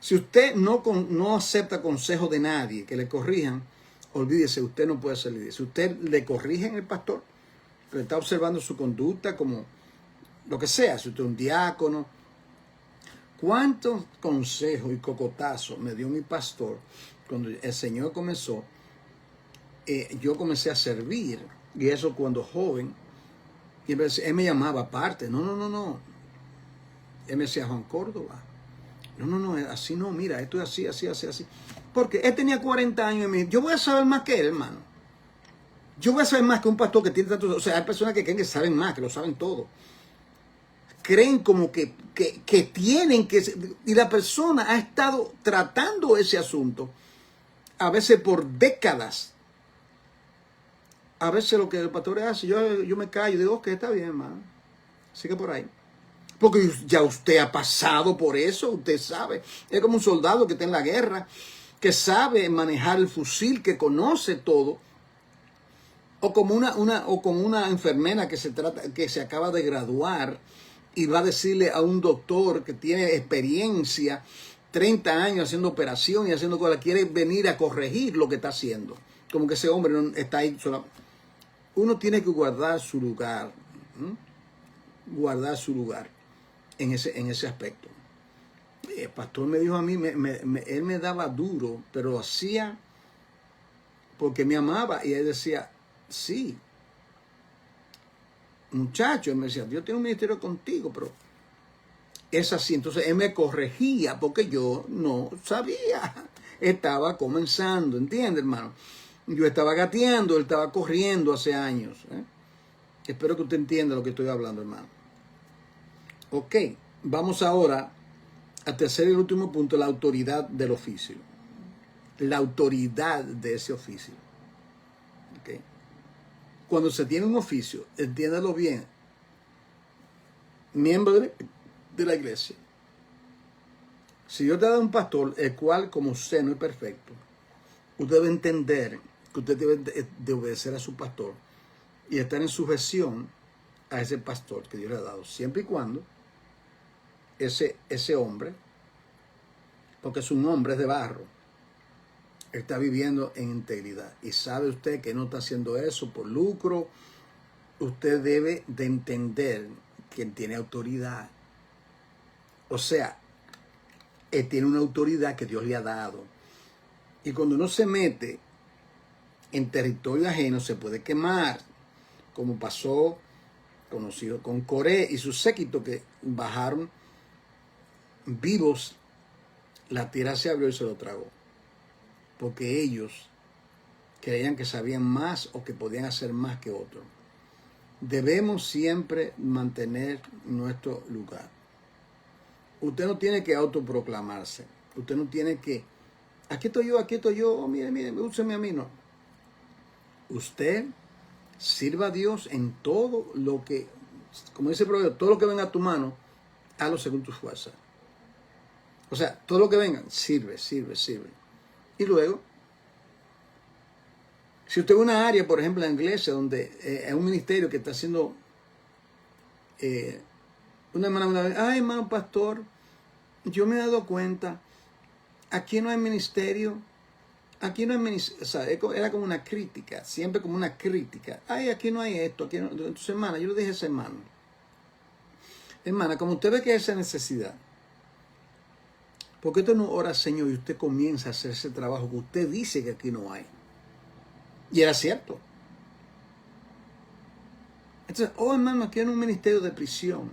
Si usted no acepta consejo de nadie que le corrijan, olvídese, usted no puede ser líder. Si usted le corrige en el pastor, que le está observando su conducta como lo que sea, si usted es un diácono, ¿cuántos consejos y cocotazos me dio mi pastor cuando el Señor comenzó? Yo comencé a servir, y eso cuando joven, y él me llamaba aparte, no. Él me decía, Juan Córdoba, no, así no, mira, esto es así. Porque él tenía 40 años y me dijo, yo voy a saber más que él, hermano. Yo voy a saber más que un pastor que tiene tantos... O sea, hay personas que creen que saben más, que lo saben todo. Creen como que tienen que... Y la persona ha estado tratando ese asunto, a veces por décadas. A veces lo que el pastor hace, yo me callo y digo, ok, está bien, hermano. Sigue por ahí. Porque ya usted ha pasado por eso, usted sabe. Es como un soldado que está en la guerra, que sabe manejar el fusil, que conoce todo. O como una enfermera que se acaba de graduar y va a decirle a un doctor que tiene experiencia, 30 años haciendo operación y haciendo cosas, quiere venir a corregir lo que está haciendo. Como que ese hombre no está ahí solo. Uno tiene que guardar su lugar. Guardar su lugar en ese aspecto. El pastor me dijo a mí, él me daba duro, pero lo hacía porque me amaba. Y él decía, sí, muchacho, él me decía, Dios tiene un ministerio contigo, pero es así. Entonces él me corregía porque yo no sabía. Estaba comenzando, ¿entiendes, hermano? Yo estaba gateando, él estaba corriendo hace años. Espero que usted entienda lo que estoy hablando, hermano. Ok, vamos ahora al tercer y último punto, la autoridad del oficio. La autoridad de ese oficio. Okay. Cuando se tiene un oficio, entiéndalo bien, miembro de la iglesia. Si Dios te da un pastor, el cual como usted no es perfecto, usted debe entender que usted debe de obedecer a su pastor y estar en sujeción a ese pastor que Dios le ha dado, siempre y cuando ese hombre, porque es un hombre de barro, está viviendo en integridad. Y sabe usted que no está haciendo eso por lucro. Usted debe de entender que él tiene autoridad. O sea, él tiene una autoridad que Dios le ha dado. Y cuando uno se mete en territorio ajeno, se puede quemar, como pasó conocido con Coré y su séquito, que bajaron vivos, la tierra se abrió y se lo tragó, porque ellos creían que sabían más o que podían hacer más que otros. Debemos siempre mantener nuestro lugar. Usted no tiene que autoproclamarse, usted no tiene que aquí estoy yo, oh, mire, úseme a mí, no. Usted sirva a Dios en todo lo que, como dice el proverbio, todo lo que venga a tu mano, hazlo según tus fuerzas. O sea, todo lo que venga, sirve. Y luego, si usted ve una área, por ejemplo, en la iglesia, donde es un ministerio que está haciendo, una hermana una vez, ay, hermano pastor, yo me he dado cuenta, aquí no hay ministerio, o sea, era como una crítica, siempre como una crítica. Ay, aquí no hay esto, aquí no. Entonces, hermana, yo le dije a ese hermana, como usted ve que hay esa necesidad, ¿por qué usted no ora al Señor y usted comienza a hacer ese trabajo que usted dice que aquí no hay? Y era cierto. Entonces, oh hermano, aquí hay un ministerio de prisión.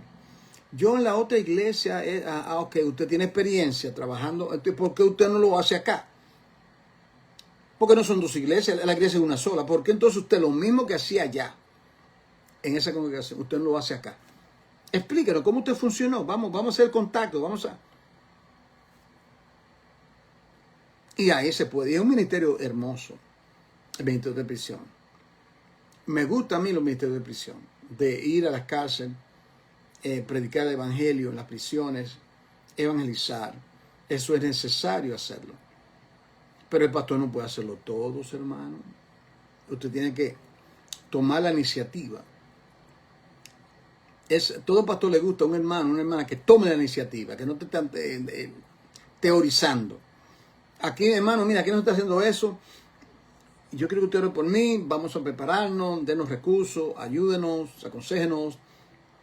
Yo en la otra iglesia, ok, usted tiene experiencia trabajando, ¿por qué usted no lo hace acá? Porque no son dos iglesias, la iglesia es una sola. ¿Por qué entonces usted lo mismo que hacía allá, en esa congregación, usted no lo hace acá? Explíquenos cómo usted funcionó. Vamos a hacer contacto, Y ahí se puede. Y es un ministerio hermoso, el ministerio de prisión. Me gusta a mí los ministerios de prisión, de ir a las cárceles, predicar el evangelio en las prisiones, evangelizar. Eso es necesario hacerlo. Pero el pastor no puede hacerlo todos, hermano. Usted tiene que tomar la iniciativa. Todo pastor le gusta a un hermano, una hermana que tome la iniciativa, que no te están teorizando. Aquí, hermano, mira, aquí no está haciendo eso. Yo quiero que usted ore por mí, vamos a prepararnos, denos recursos, ayúdenos, aconséjenos,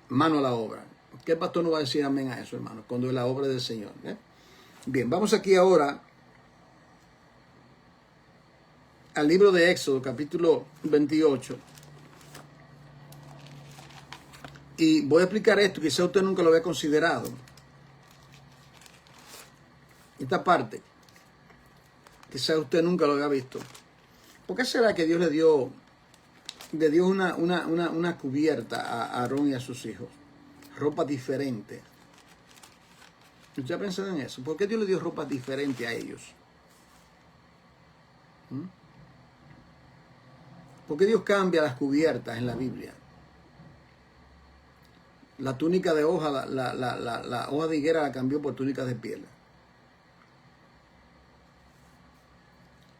mano a la obra. ¿Qué pastor no va a decir amén a eso, hermano? Cuando es la obra del Señor. Bien, vamos aquí ahora al libro de Éxodo, capítulo 28. Y voy a explicar esto, quizá usted nunca lo había considerado. Esta parte, quizá usted nunca lo había visto. ¿Por qué será que Dios le dio una cubierta a Aarón y a sus hijos? Ropa diferente. ¿Usted ha pensado en eso? ¿Por qué Dios le dio ropa diferente a ellos? ¿Por qué Dios cambia las cubiertas en la Biblia? La túnica de hoja, la hoja de higuera la cambió por túnicas de piel.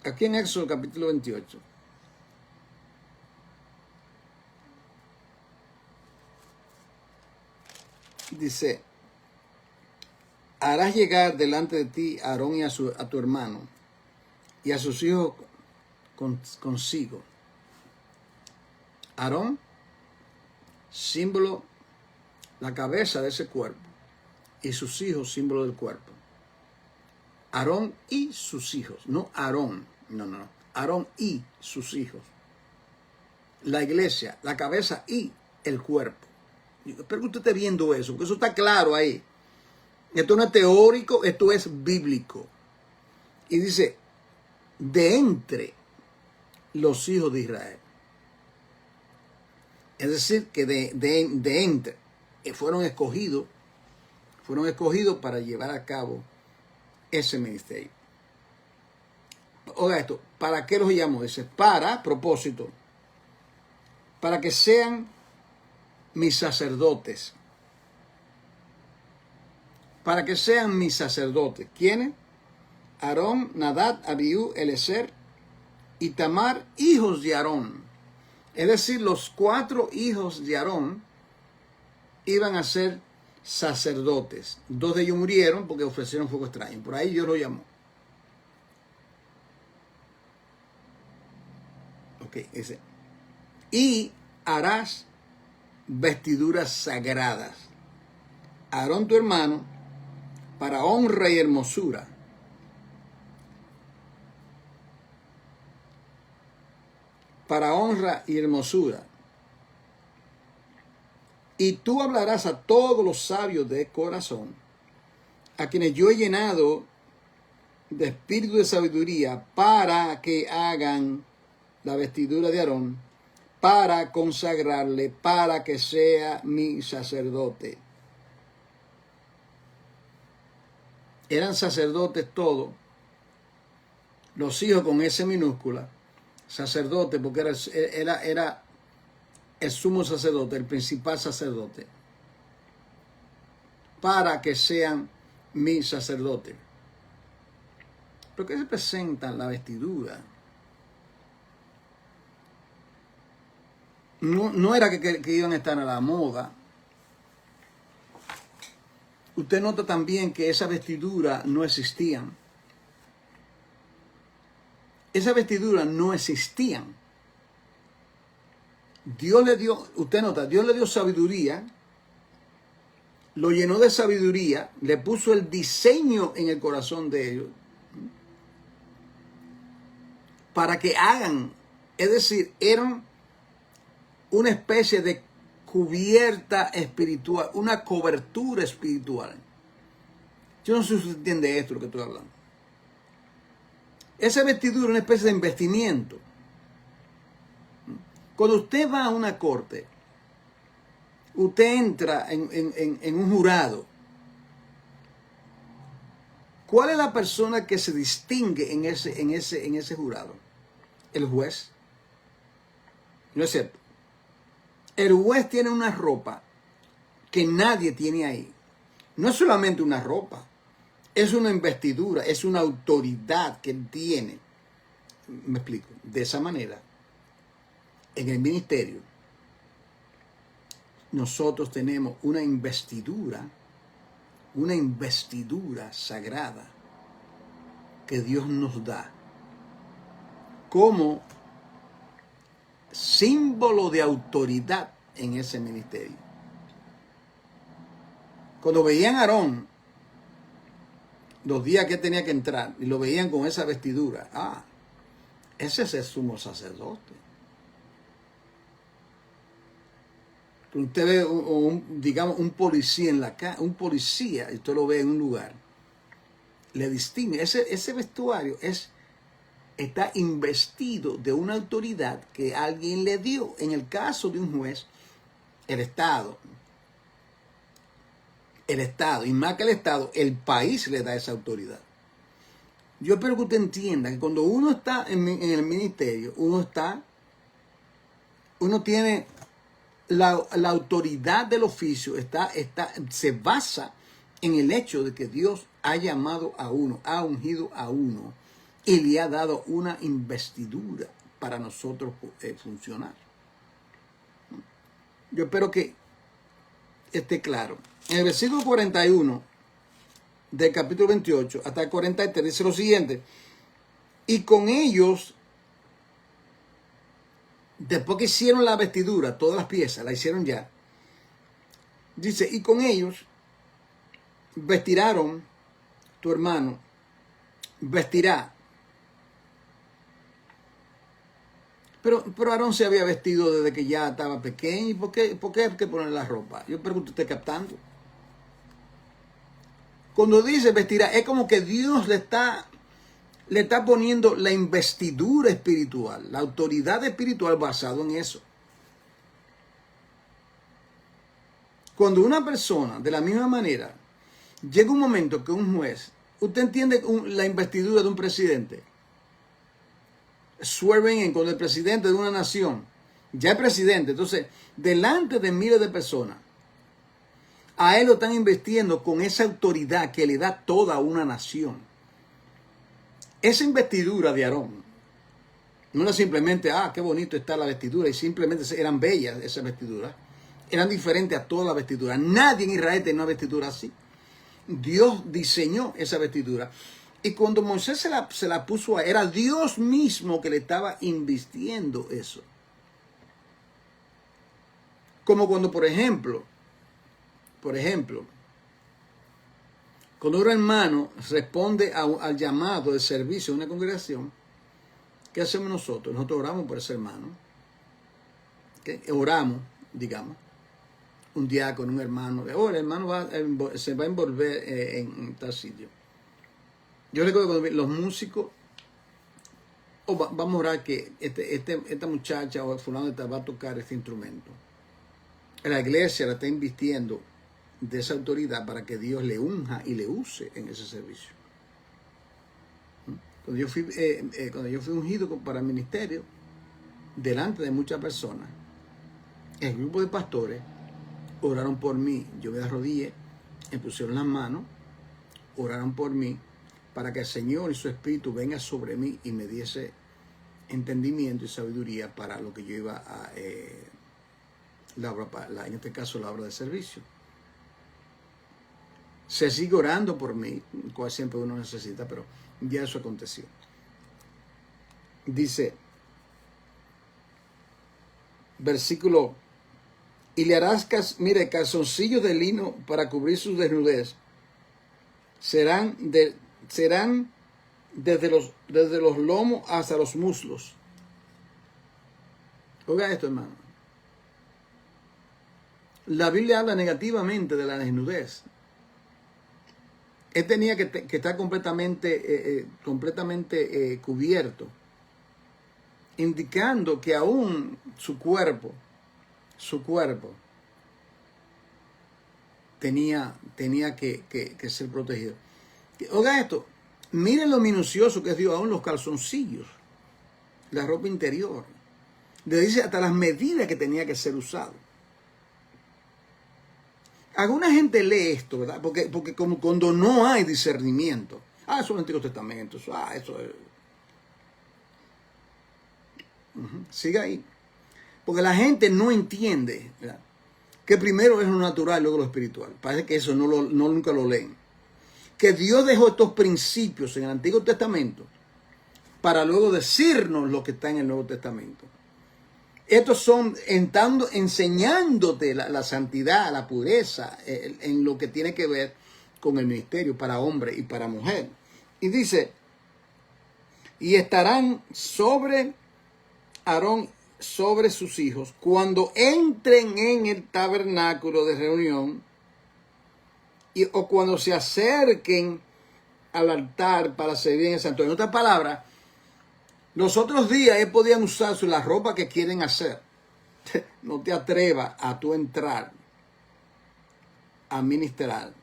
Aquí en Éxodo capítulo 28. Dice, harás llegar delante de ti a Aarón y a tu hermano y a sus hijos consigo. Aarón, símbolo, la cabeza de ese cuerpo, y sus hijos, símbolo del cuerpo. Aarón y sus hijos, no Aarón, no. Aarón y sus hijos. La iglesia, la cabeza y el cuerpo. Espero que usted esté viendo eso, porque eso está claro ahí. Esto no es teórico, esto es bíblico. Y dice, de entre los hijos de Israel. Es decir, que de entre fueron escogidos para llevar a cabo ese ministerio. Oiga esto, ¿para qué los llamo? Dice, para propósito, para que sean mis sacerdotes. Para que sean mis sacerdotes. ¿Quiénes? Aarón, Nadab, Abiú, Eliezer y Tamar, hijos de Aarón. Es decir, los 4 hijos de Aarón iban a ser sacerdotes. 2 de ellos murieron porque ofrecieron fuego extraño. Por ahí Dios lo llamó. Ok, ese. Y harás vestiduras sagradas. Aarón tu hermano, para honra y hermosura. Para honra y hermosura. Y tú hablarás a todos los sabios de corazón, a quienes yo he llenado de espíritu de sabiduría, para que hagan la vestidura de Aarón, para consagrarle, para que sea mi sacerdote. Eran sacerdotes todos, los hijos con S minúscula, sacerdote, porque era el sumo sacerdote, el principal sacerdote, para que sean mis sacerdotes. ¿Pero qué representa la vestidura? No era que iban a estar a la moda. Usted nota también que esas vestiduras no existían. Esas vestiduras no existían. Dios le dio, usted nota, Dios le dio sabiduría, lo llenó de sabiduría, le puso el diseño en el corazón de ellos para que hagan, es decir, eran una especie de cubierta espiritual, una cobertura espiritual. Yo no sé si usted entiende esto, lo que estoy hablando. Esa vestidura es una especie de investimiento. Cuando usted va a una corte, usted entra en un jurado. ¿Cuál es la persona que se distingue en ese jurado? El juez. ¿No es cierto? El juez tiene una ropa que nadie tiene ahí. No es solamente una ropa, es una investidura, es una autoridad que él tiene. Me explico. De esa manera, en el ministerio, nosotros tenemos una investidura sagrada que Dios nos da como símbolo de autoridad en ese ministerio. Cuando veían a Aarón, los días que tenía que entrar, y lo veían con esa vestidura, ese es el sumo sacerdote. Usted ve, digamos, un policía en la calle, un policía, y usted lo ve en un lugar, le distingue. Ese vestuario está investido de una autoridad que alguien le dio. En el caso de un juez, el Estado, y más que el Estado, el país le da esa autoridad. Yo espero que usted entienda que cuando uno está en el ministerio, uno tiene la autoridad del oficio, se basa en el hecho de que Dios ha llamado a uno, ha ungido a uno y le ha dado una investidura para nosotros funcionar. Yo espero que esté claro. En el versículo 41 del capítulo 28 hasta el 43 dice lo siguiente: y con ellos, después que hicieron la vestidura, todas las piezas la hicieron ya, dice, y con ellos vestirán, tu hermano vestirá. Pero Aarón se había vestido desde que ya estaba pequeño. ¿Y por qué hay que poner la ropa? Yo pregunto, ¿usted captando? Cuando dice vestirá, es como que Dios le está poniendo la investidura espiritual, la autoridad espiritual basado en eso. Cuando una persona, de la misma manera, llega un momento que un juez, usted entiende la investidura de un presidente, swearing in, con el presidente de una nación, ya es presidente, entonces, delante de miles de personas, a él lo están investiendo con esa autoridad que le da toda una nación. Esa investidura de Aarón no era simplemente, qué bonito está la vestidura, y simplemente eran bellas esas vestiduras, eran diferentes a todas las vestiduras. Nadie en Israel tenía una vestidura así. Dios diseñó esa vestidura. Y cuando Moisés se la puso a él, era Dios mismo que le estaba invistiendo eso. Como cuando, por ejemplo, cuando un hermano responde al llamado de servicio de una congregación, ¿qué hacemos nosotros? Nosotros oramos por ese hermano. ¿Okay? Oramos, digamos, un diácono, un hermano, el hermano se va a envolver en tal sitio. Yo recuerdo que los músicos, vamos a orar que esta muchacha o fulano va a tocar este instrumento. La iglesia la está invirtiendo de esa autoridad para que Dios le unja y le use en ese servicio. cuando yo fui ungido para el ministerio, delante de muchas personas, el grupo de pastores oraron por mí. Yo me arrodillé, me pusieron las manos, oraron por mí, para que el Señor y su Espíritu venga sobre mí y me diese entendimiento y sabiduría para lo que yo iba a, en este caso, la obra de servicio. Se sigue orando por mí, cual siempre uno necesita, pero ya eso aconteció. Dice, versículo, y le harás, calzoncillos de lino para cubrir su desnudez. Serán desde los lomos hasta los muslos. Oiga esto, hermano. La Biblia habla negativamente de la desnudez. Él tenía que estar completamente cubierto, indicando que aún su cuerpo tenía que ser protegido. Oiga esto, miren lo minucioso que es Dios, aún los calzoncillos, la ropa interior. Le dice hasta las medidas que tenía que ser usado. Alguna gente lee esto, ¿verdad? Porque como cuando no hay discernimiento. Eso es el Antiguo Testamento. Eso es. Siga ahí. Porque la gente no entiende, ¿verdad?, que primero es lo natural y luego lo espiritual. Parece que eso nunca lo leen. Que Dios dejó estos principios en el Antiguo Testamento para luego decirnos lo que está en el Nuevo Testamento. Estos son enseñándote la santidad, la pureza, en lo que tiene que ver con el ministerio para hombre y para mujer. Y dice, y estarán sobre Aarón, sobre sus hijos, cuando entren en el tabernáculo de reunión o cuando se acerquen al altar para servir en el santuario. En otras palabras, los otros días ellos podían usar la ropa que quieren hacer. No te atrevas a tú entrar a ministrar,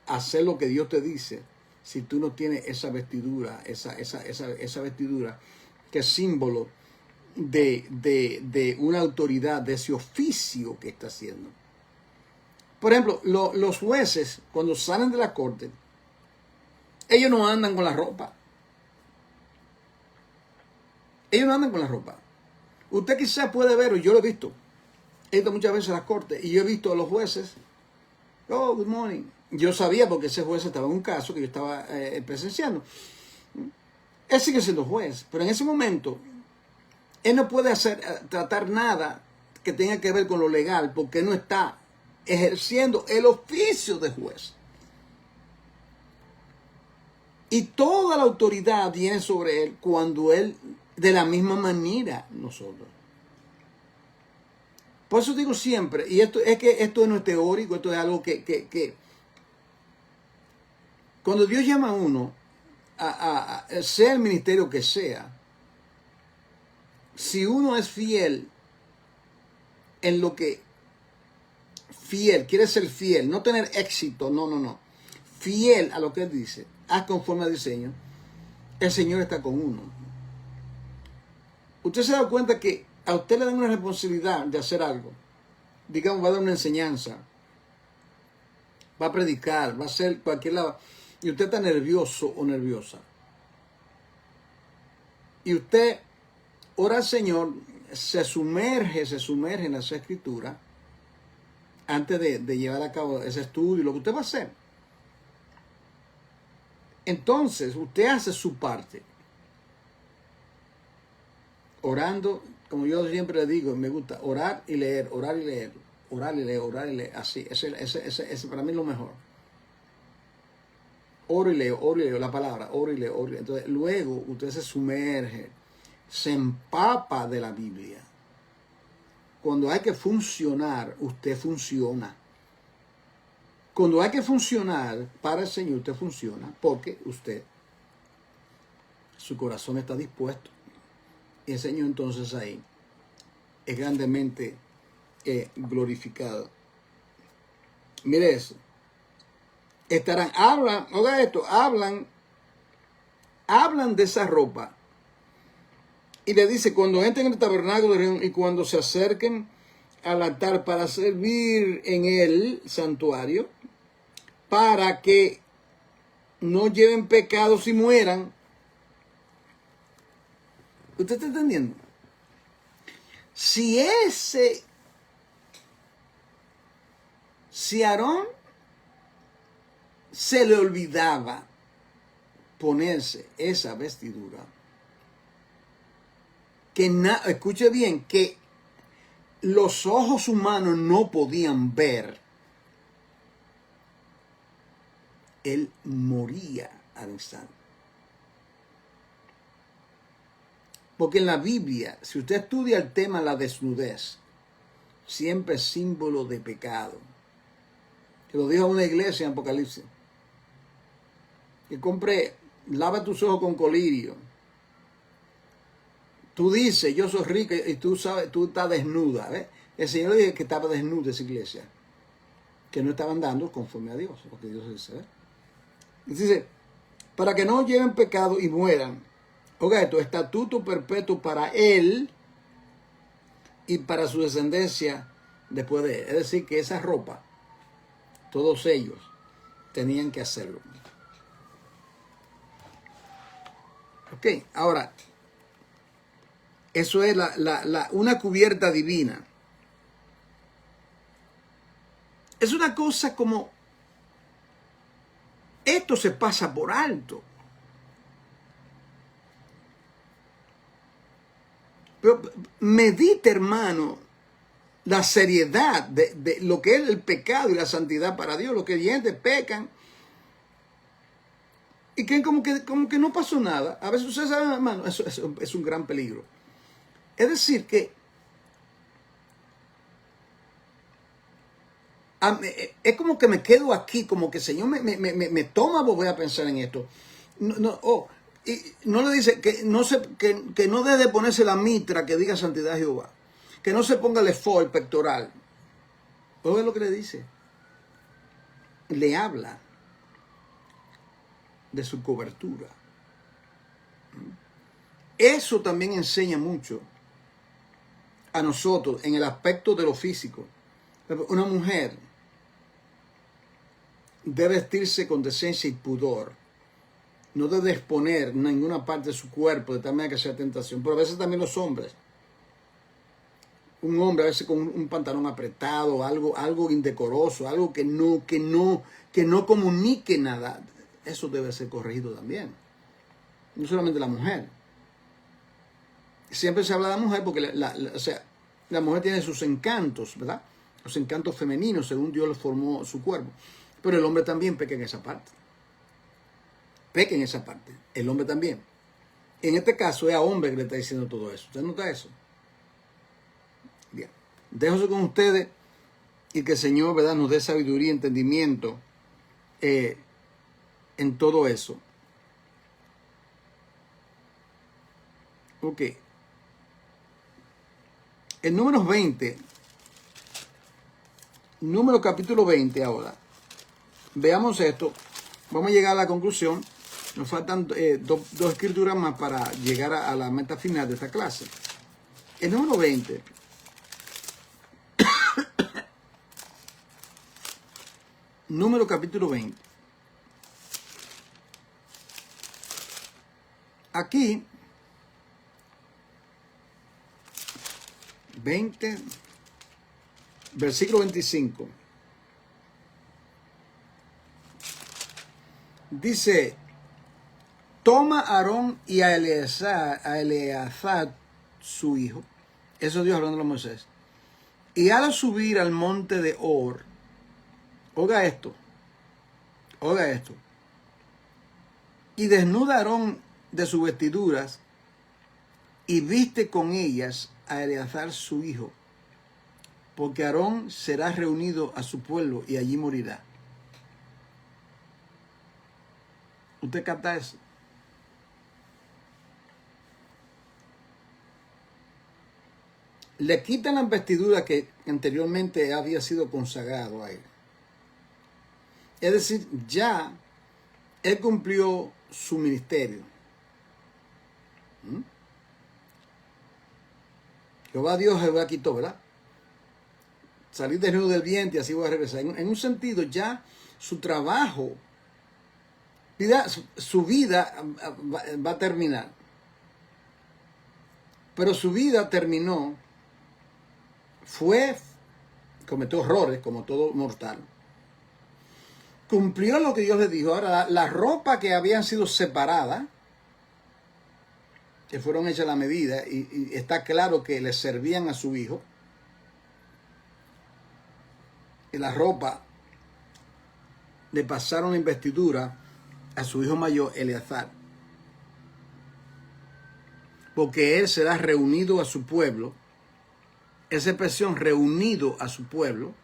a hacer lo que Dios te dice, si tú no tienes esa vestidura, esa vestidura que es símbolo de una autoridad, de ese oficio que está haciendo. Por ejemplo, los jueces, cuando salen de la corte, ellos no andan con la ropa. Ellos no andan con la ropa. Usted quizás puede ver, o yo lo he visto muchas veces en las cortes, y yo he visto a los jueces, oh, good morning. Yo sabía porque ese juez estaba en un caso que yo estaba presenciando. Él sigue siendo juez, pero en ese momento, él no puede tratar nada que tenga que ver con lo legal, porque no está ejerciendo el oficio de juez. Y toda la autoridad viene sobre él cuando él, de la misma manera, nosotros. Por eso digo siempre, y esto no es teórico, esto es algo que cuando Dios llama a uno, sea el ministerio que sea, si uno es fiel en lo que quiere ser fiel, no tener éxito, no, fiel a lo que Él dice, haz conforme al diseño, el Señor está con uno. Usted se da cuenta que a usted le dan una responsabilidad de hacer algo, digamos, va a dar una enseñanza, va a predicar, va a hacer cualquier lado, y usted está nervioso o nerviosa, y usted ora al Señor, se sumerge en las Escrituras antes de llevar a cabo ese estudio, lo que usted va a hacer. Entonces, usted hace su parte, orando, como yo siempre le digo, me gusta orar y leer, orar y leer, orar y leer, orar y leer, así, ese para mí es lo mejor. Oro y leo la palabra, oro y leo. Entonces, luego usted se sumerge, se empapa de la Biblia. Cuando hay que funcionar, usted funciona. Cuando hay que funcionar para el Señor, usted funciona porque su corazón está dispuesto. Y el Señor entonces ahí es grandemente glorificado. Mire eso. Hablan hablan de esa ropa y le dice, cuando entren en el tabernáculo y cuando se acerquen al altar para servir en el santuario, para que no lleven pecados y mueran. ¿Usted está entendiendo? Si Aarón se le olvidaba ponerse esa vestidura, escuche bien, que los ojos humanos no podían ver, él moría al instante. Porque en la Biblia, si usted estudia el tema de la desnudez, siempre es símbolo de pecado. Que lo dijo una iglesia en Apocalipsis. Que lava tus ojos con colirio. Tú dices, yo soy rico y tú sabes, tú estás desnuda. ¿Ves? El Señor dijo que estaba desnuda esa iglesia. Que no estaban dando conforme a Dios. Lo que Dios dice. ¿Ves? Dice, para que no lleven pecado y mueran. Oiga esto, estatuto perpetuo para él y para su descendencia después de él. Es decir, que esa ropa, todos ellos tenían que hacerlo. Ok, ahora, eso es una cubierta divina. Es una cosa como, esto se pasa por alto. Pero medite, hermano, la seriedad de lo que es el pecado y la santidad para Dios. Los creyentes pecan y creen como que no pasó nada. A veces ustedes saben, hermano, eso es un gran peligro. Es decir, que es como que me quedo aquí, como que el Señor me toma, voy a pensar en esto. Y no le dice que no debe ponerse la mitra que diga santidad a Jehová. Que no se ponga el efod, el pectoral. ¿Oye lo que le dice? Le habla de su cobertura. Eso también enseña mucho a nosotros en el aspecto de lo físico. Una mujer debe vestirse con decencia y pudor. No debe exponer ninguna parte de su cuerpo de tal manera que sea tentación. Pero a veces también los hombres. Un hombre a veces con un pantalón apretado, algo indecoroso, algo que no comunique nada. Eso debe ser corregido también. No solamente la mujer. Siempre se habla de la mujer porque la mujer tiene sus encantos, ¿verdad? Los encantos femeninos, según Dios le formó su cuerpo. Pero el hombre también peca en esa parte. Peca en esa parte. El hombre también. En este caso es a hombre que le está diciendo todo eso. ¿Usted nota eso? Bien. Dejo eso con ustedes y que el Señor, ¿verdad?, nos dé sabiduría y entendimiento en todo eso. Ok. El número 20, número capítulo 20 ahora. Veamos esto. Vamos a llegar a la conclusión. Nos faltan dos escrituras más para llegar a la meta final de esta clase. El número 20. Número capítulo 20. Aquí, 20, versículo 25. Dice, toma a Aarón y a Eleazar su hijo. Eso Dios hablando a Moisés. Y hazlo subir al monte de Or. Oiga esto. Oiga esto. Y desnuda a Aarón de sus vestiduras y viste con ellas a Eleazar su hijo. Porque Aarón será reunido a su pueblo y allí morirá. ¿Usted capta eso? Le quitan las vestiduras que anteriormente había sido consagrado a él. Es decir, ya él cumplió su ministerio. ¿Mm? Jehová Dios, Jehová quitó, ¿verdad? Salir desnudo del vientre y así voy a regresar. En un sentido, ya su trabajo, su vida va a terminar. Pero su vida terminó, cometió errores como todo mortal. Cumplió lo que Dios le dijo. Ahora, la ropa que habían sido separadas, que fueron hechas a la medida, y está claro que le servían a su hijo, y la ropa le pasaron la investidura a su hijo mayor, Eleazar, porque él será reunido a su pueblo. Esa expresión, reunido a su pueblo,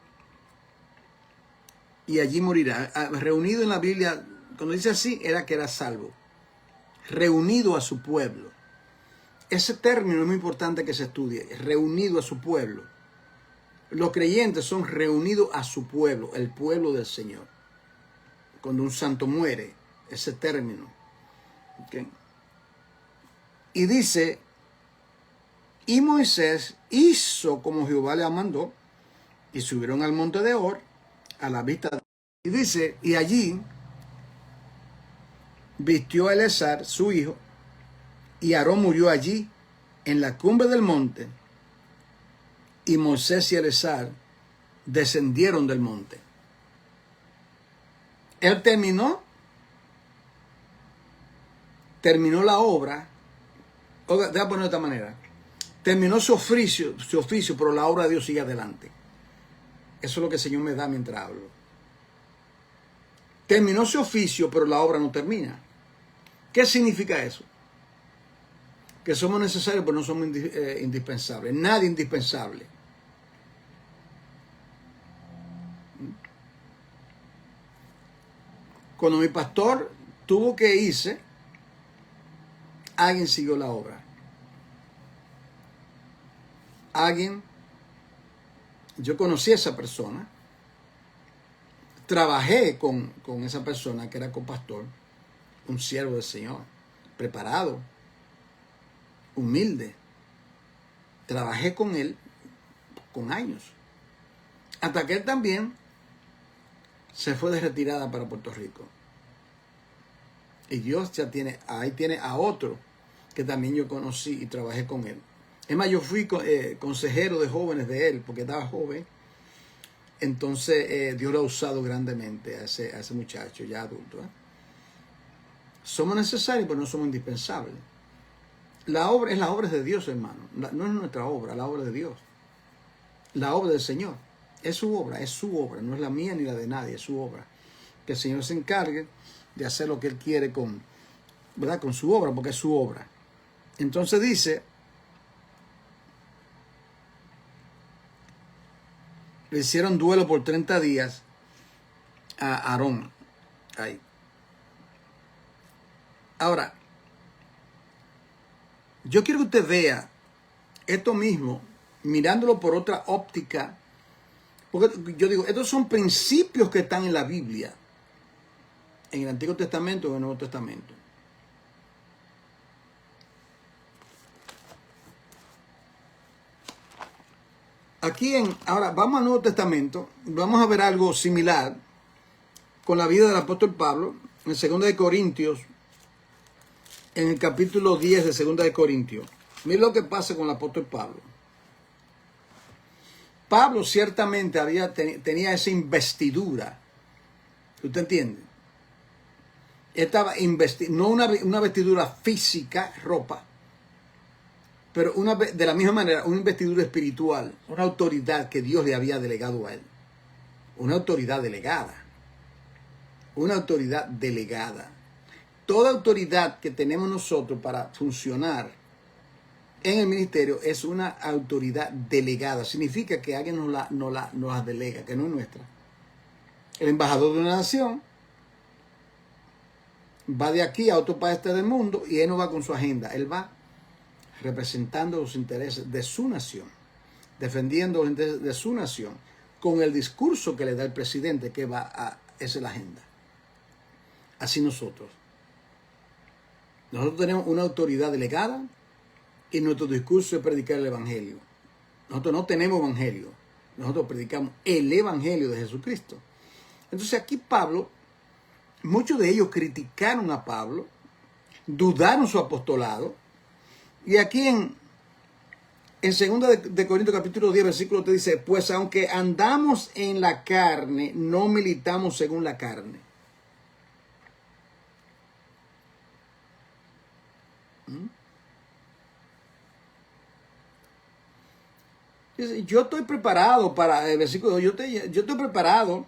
y allí morirá. Reunido en la Biblia, cuando dice así, era que era salvo. Reunido a su pueblo. Ese término es muy importante que se estudie. Reunido a su pueblo. Los creyentes son reunidos a su pueblo, el pueblo del Señor. Cuando un santo muere, ese término. ¿Okay? Y dice, y Moisés hizo como Jehová le mandó, y subieron al monte de Hor, a la vista de... Y dice, y allí vistió a Eleazar, su hijo, y Aarón murió allí, en la cumbre del monte, y Moisés y Eleazar descendieron del monte. Él terminó la obra, déjame ponerlo de esta manera, terminó su oficio, pero la obra de Dios sigue adelante. Eso es lo que el Señor me da mientras hablo. Terminó su oficio, pero la obra no termina. ¿Qué significa eso? Que somos necesarios, pero no somos indispensables. Nadie indispensable. Cuando mi pastor tuvo que irse, alguien siguió la obra. Yo conocí a esa persona, trabajé con esa persona que era copastor, un siervo del Señor, preparado, humilde. Trabajé con él con años, hasta que él también se fue de retirada para Puerto Rico. Y Dios ya tiene a otro que también yo conocí y trabajé con él. Es más, yo fui consejero de jóvenes de él, porque estaba joven. Entonces Dios lo ha usado grandemente a ese muchacho ya adulto. Somos necesarios, pero no somos indispensables. La obra es la obra de Dios, hermano. No es nuestra obra, la obra de Dios. La obra del Señor. Es su obra, no es la mía ni la de nadie, es su obra. Que el Señor se encargue de hacer lo que Él quiere con su obra, porque es su obra. Entonces dice, le hicieron duelo por 30 días a Aarón. Ahí. Ahora, yo quiero que usted vea esto mismo, mirándolo por otra óptica, porque yo digo, estos son principios que están en la Biblia, en el Antiguo Testamento y en el Nuevo Testamento. Ahora vamos al Nuevo Testamento, vamos a ver algo similar con la vida del apóstol Pablo, en 2 de Corintios, en el capítulo 10 de 2 de Corintios. Mira lo que pasa con el apóstol Pablo. Pablo ciertamente tenía esa investidura. ¿Usted entiende? Estaba no una vestidura física, ropa, pero de la misma manera, una investidura espiritual, una autoridad que Dios le había delegado a él. Una autoridad delegada. Una autoridad delegada. Toda autoridad que tenemos nosotros para funcionar en el ministerio es una autoridad delegada. Significa que alguien nos la delega, que no es nuestra. El embajador de una nación va de aquí a otro país del mundo y él no va con su agenda. Él va representando los intereses de su nación, defendiendo los intereses de su nación, con el discurso que le da el presidente, que esa es la agenda. Así nosotros Nosotros tenemos una autoridad delegada y nuestro discurso es predicar el Evangelio. Nosotros no tenemos Evangelio. Nosotros predicamos el Evangelio de Jesucristo. Entonces aquí Pablo, muchos de ellos criticaron a Pablo, dudaron su apostolado. Y aquí en 2 de Corintios capítulo 10, versículo 3 dice, pues aunque andamos en la carne, no militamos según la carne. Yo estoy preparado para, el versículo, yo estoy preparado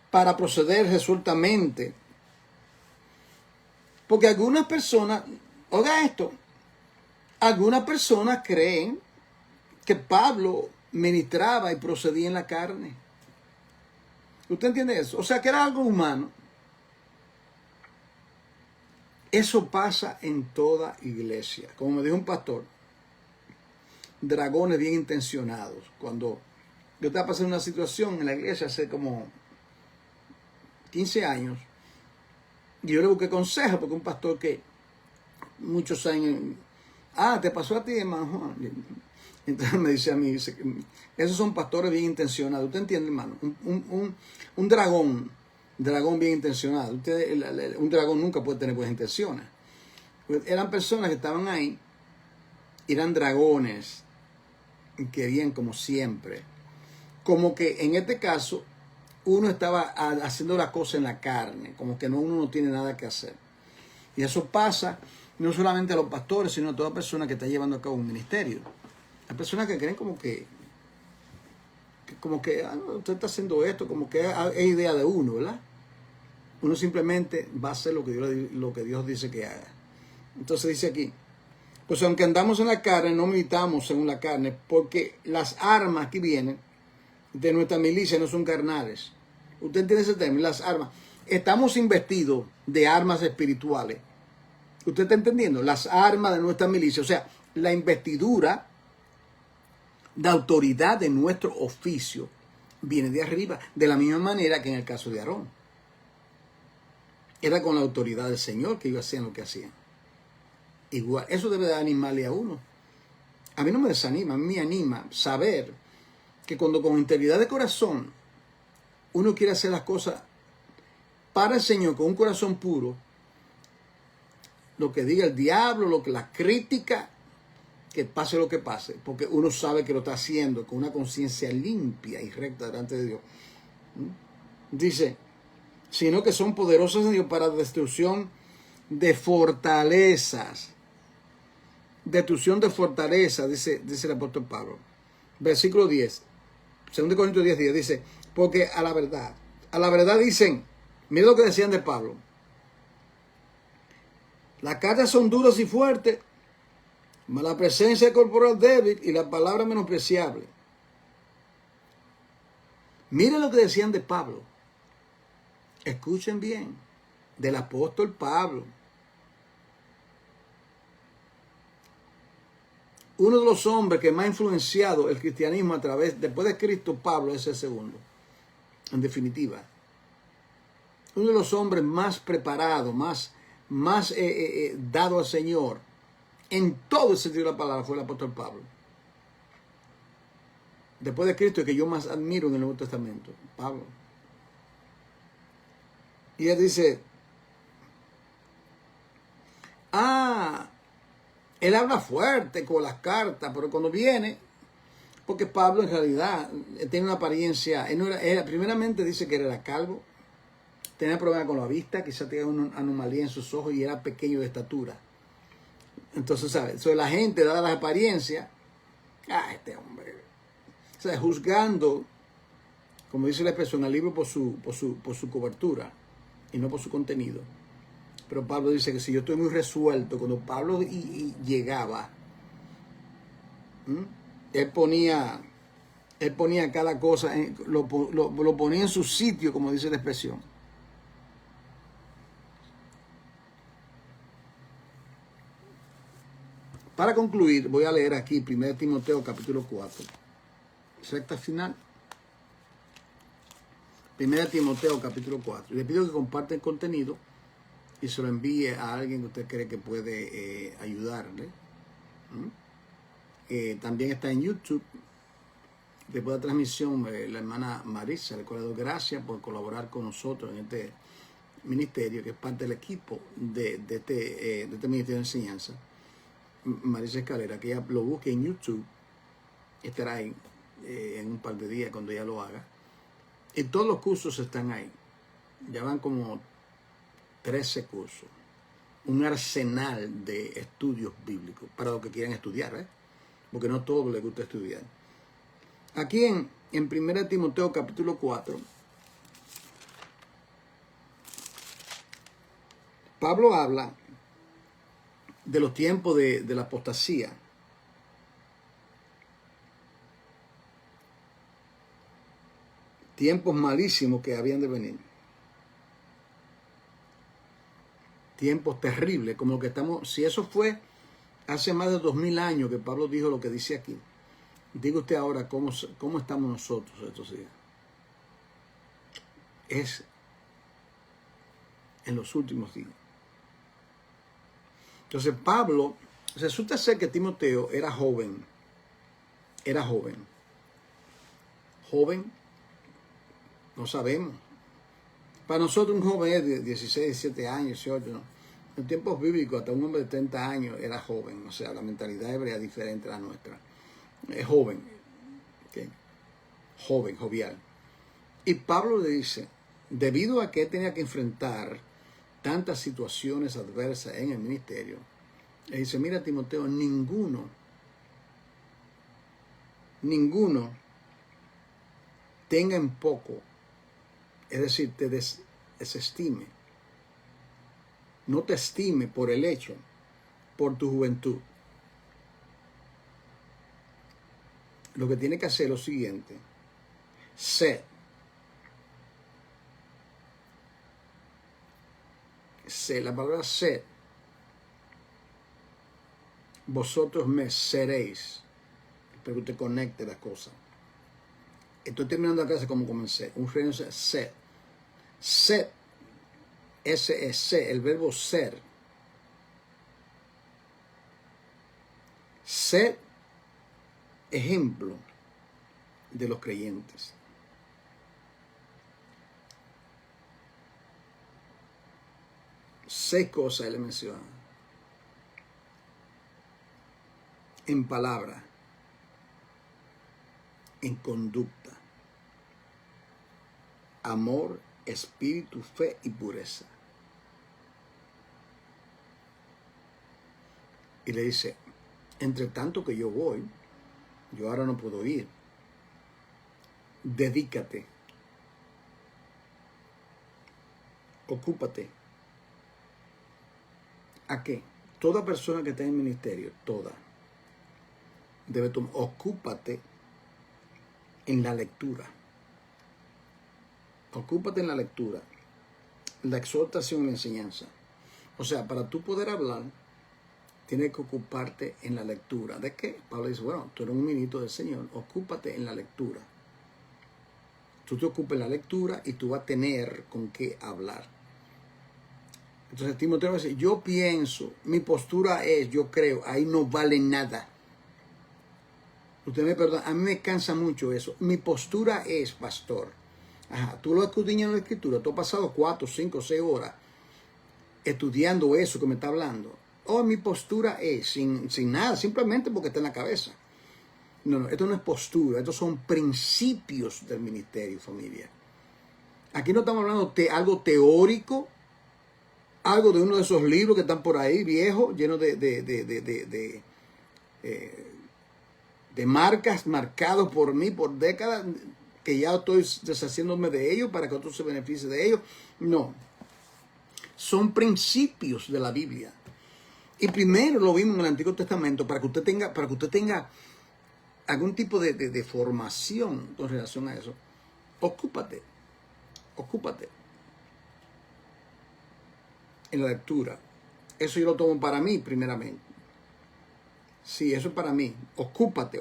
para proceder resueltamente. Porque algunas personas, oiga esto, algunas personas creen que Pablo ministraba y procedía en la carne. ¿Usted entiende eso? O sea, que era algo humano. Eso pasa en toda iglesia. Como me dijo un pastor, dragones bien intencionados. Cuando yo estaba pasando una situación en la iglesia hace como 15 años, y yo le busqué consejo porque un pastor que muchos años, te pasó a ti, hermano Juan. Entonces me dice a mí, dice, esos son pastores bien intencionados. ¿Usted entiende, hermano? Un dragón bien intencionado. Un dragón nunca puede tener buenas intenciones. Pues eran personas que estaban ahí, eran dragones, y querían como siempre. Como que en este caso, uno estaba haciendo la cosa en la carne, como que uno no tiene nada que hacer. Y eso pasa no solamente a los pastores, sino a toda persona que está llevando a cabo un ministerio. Hay personas que creen como que usted está haciendo esto, como que es idea de uno, ¿verdad? Uno simplemente va a hacer lo que Dios dice que haga. Entonces dice aquí, pues aunque andamos en la carne, no militamos según la carne, porque las armas que vienen de nuestra milicia no son carnales. ¿Usted entiende ese término? Las armas. Estamos investidos de armas espirituales. ¿Usted está entendiendo? Las armas de nuestra milicia. O sea, la investidura de autoridad de nuestro oficio viene de arriba. De la misma manera que en el caso de Aarón. Era con la autoridad del Señor que ellos hacían lo que hacían. Igual, eso debe de animarle a uno. A mí no me desanima, a mí me anima saber que cuando con integridad de corazón uno quiere hacer las cosas para el Señor con un corazón puro, lo que diga el diablo, la crítica, que pase lo que pase, porque uno sabe que lo está haciendo con una conciencia limpia y recta delante de Dios. Dice, sino que son poderosos en Dios para destrucción de fortalezas. Destrucción de fortaleza, dice el apóstol Pablo. Versículo 10. 2 Corintios 10, dice, porque a la verdad dicen, mira lo que decían de Pablo. Las cartas son duras y fuertes, mas la presencia corporal débil y la palabra menospreciable. Miren lo que decían de Pablo. Escuchen bien, del apóstol Pablo. Uno de los hombres que más ha influenciado el cristianismo después de Cristo, Pablo es el segundo. En definitiva, uno de los hombres más preparados, más dado al Señor, en todo el sentido de la palabra, fue el apóstol Pablo. Después de Cristo, el que yo más admiro en el Nuevo Testamento, Pablo. Y él dice, él habla fuerte con las cartas, pero cuando viene, porque Pablo en realidad tiene una apariencia, primeramente dice que era calvo, tenía problemas con la vista, quizás tenía una anomalía en sus ojos y era pequeño de estatura. Entonces, ¿sabes? La gente, dada las apariencias, este hombre, o sea, juzgando, como dice la expresión, al libro por su cobertura y no por su contenido. Pero Pablo dice que si yo estoy muy resuelto, cuando Pablo llegaba, él ponía cada cosa, lo ponía en su sitio, como dice la expresión. Para concluir, voy a leer aquí 1 Timoteo capítulo 4. Recta final. 1 Timoteo capítulo 4. Les pido que compartan el contenido y se lo envíe a alguien que usted cree que puede ayudarle. También está en YouTube. Después de la transmisión, la hermana Marisa, le doy gracias por colaborar con nosotros en este ministerio, que es parte del equipo de este ministerio de enseñanza. Marisa Escalera, que ella lo busque en YouTube, estará ahí en un par de días cuando ella lo haga. Y todos los cursos están ahí. Ya van como 13 cursos. Un arsenal de estudios bíblicos para los que quieran estudiar, porque no todo les gusta estudiar. Aquí en 1 Timoteo capítulo 4, Pablo habla de los tiempos de la apostasía. Tiempos malísimos que habían de venir. Tiempos terribles, como lo que estamos. Si eso fue hace más de 2000 años que Pablo dijo lo que dice aquí, diga usted ahora cómo estamos nosotros estos días. Es en los últimos días. Entonces Pablo, resulta ser que Timoteo era joven. Joven, no sabemos. Para nosotros un joven es de 16, 17 años, 18, ¿no? En tiempos bíblicos, hasta un hombre de 30 años era joven. O sea, la mentalidad hebrea es diferente a la nuestra. Es joven. ¿Okay? Joven, jovial. Y Pablo le dice, debido a que él tenía que enfrentar tantas situaciones adversas en el ministerio, le dice, mira Timoteo, ninguno tenga en poco, es decir, te desestime, no te estime por el hecho, por tu juventud. Lo que tiene que hacer es lo siguiente, sed, la palabra sed, vosotros me seréis. Espero que usted conecte las cosas. Estoy terminando la clase como comencé. Un reino sed. Sed. S-E-C, el verbo ser. Ser ejemplo de los creyentes. Seis cosas él le menciona. En palabra, en conducta, amor, espíritu, fe y pureza. Y le dice, entre tanto que yo voy, yo ahora no puedo ir. Dedícate. Ocúpate. ¿A qué? Toda persona que está en el ministerio, toda, debe tomar, ocúpate en la lectura. Ocúpate en la lectura, la exhortación y la enseñanza. O sea, para tú poder hablar, tienes que ocuparte en la lectura. ¿De qué? Pablo dice, bueno, tú eres un ministro del Señor, ocúpate en la lectura. Tú te ocupas en la lectura y tú vas a tener con qué hablar. Entonces Timoteo va a decir, yo pienso, mi postura es, yo creo, ahí no vale nada. Usted me perdona, a mí me cansa mucho eso. Mi postura es, pastor. Ajá, tú lo escudriñas en la escritura, tú has pasado 4, 5, 6 horas estudiando eso que me está hablando. Oh, mi postura es, sin nada, simplemente porque está en la cabeza. No, esto no es postura, estos son principios del ministerio, familia. Aquí no estamos hablando de algo teórico, algo de uno de esos libros que están por ahí, viejos, llenos de marcas, marcados por mí por décadas, que ya estoy deshaciéndome de ellos para que otros se beneficien de ellos. No, son principios de la Biblia. Y primero lo vimos en el Antiguo Testamento para que usted tenga algún tipo de formación con relación a eso. Ocúpate en la lectura. Eso yo lo tomo para mí primeramente. Sí, eso es para mí. Ocúpate.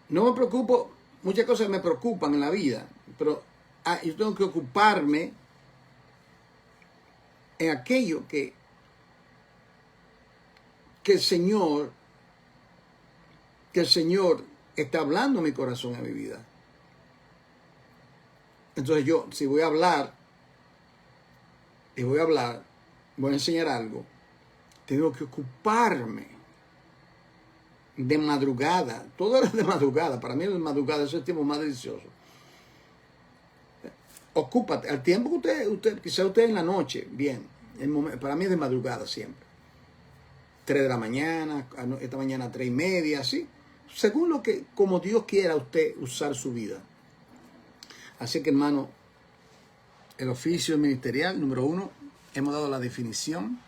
No me preocupo, muchas cosas me preocupan en la vida, pero yo tengo que ocuparme en aquello que el Señor está hablando en mi corazón, en mi vida. Entonces yo, si voy a hablar, voy a enseñar algo, tengo que ocuparme de madrugada. Todo es de madrugada. Para mí es de madrugada, ese es el tiempo más delicioso. Ocúpate. Al tiempo que quizá usted en la noche, bien. Para mí es de madrugada siempre. 3 de la mañana, esta mañana 3:30, así. Según como Dios quiera usted usar su vida. Así que, hermano, el oficio ministerial, número 1, hemos dado la definición,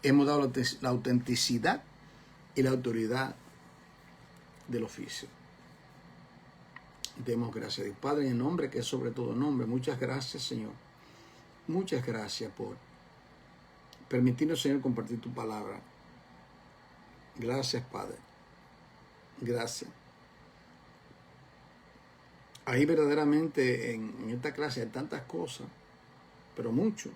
hemos dado la autenticidad y la autoridad del oficio. Demos gracias a Dios. Padre, en el nombre que es sobre todo nombre, muchas gracias, Señor. Muchas gracias por permitirnos, Señor, compartir tu palabra. Gracias, Padre. Gracias. Ahí verdaderamente en esta clase hay tantas cosas, pero mucho,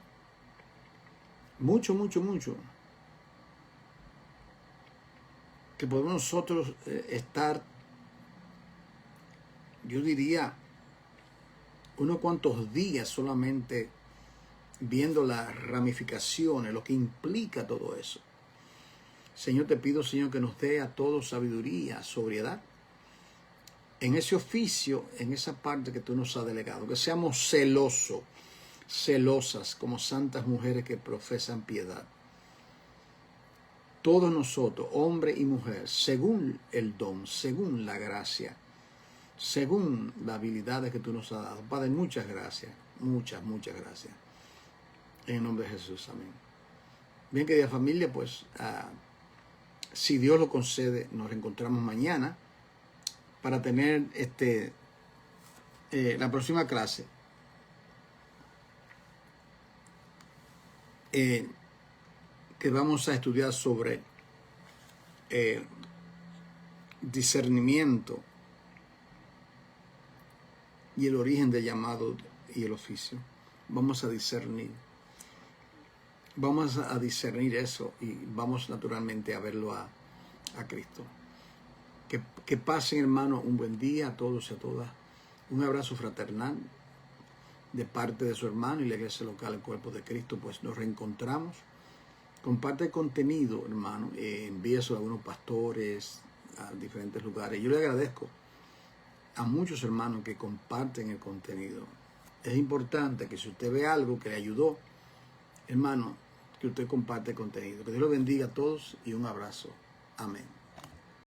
que podemos nosotros estar, yo diría, unos cuantos días solamente viendo las ramificaciones, lo que implica todo eso. Señor, te pido, Señor, que nos dé a todos sabiduría, sobriedad, en ese oficio, en esa parte que tú nos has delegado, que seamos celosas como santas mujeres que profesan piedad. Todos nosotros, hombre y mujer, según el don, según la gracia, según las habilidades que tú nos has dado. Padre, muchas gracias, muchas gracias. En el nombre de Jesús, amén. Bien, querida familia, pues, si Dios lo concede, nos reencontramos mañana para tener la próxima clase. Que vamos a estudiar sobre discernimiento y el origen del llamado y el oficio. Vamos a discernir. Vamos a discernir eso y vamos naturalmente a verlo a Cristo. Que pasen, hermano, un buen día a todos y a todas. Un abrazo fraternal de parte de su hermano y la iglesia local, el cuerpo de Cristo. Pues nos reencontramos. Comparte el contenido, hermano. Envíe eso a algunos pastores, a diferentes lugares. Yo le agradezco a muchos hermanos que comparten el contenido. Es importante que si usted ve algo que le ayudó, hermano, que usted comparte el contenido. Que Dios lo bendiga a todos y un abrazo. Amén.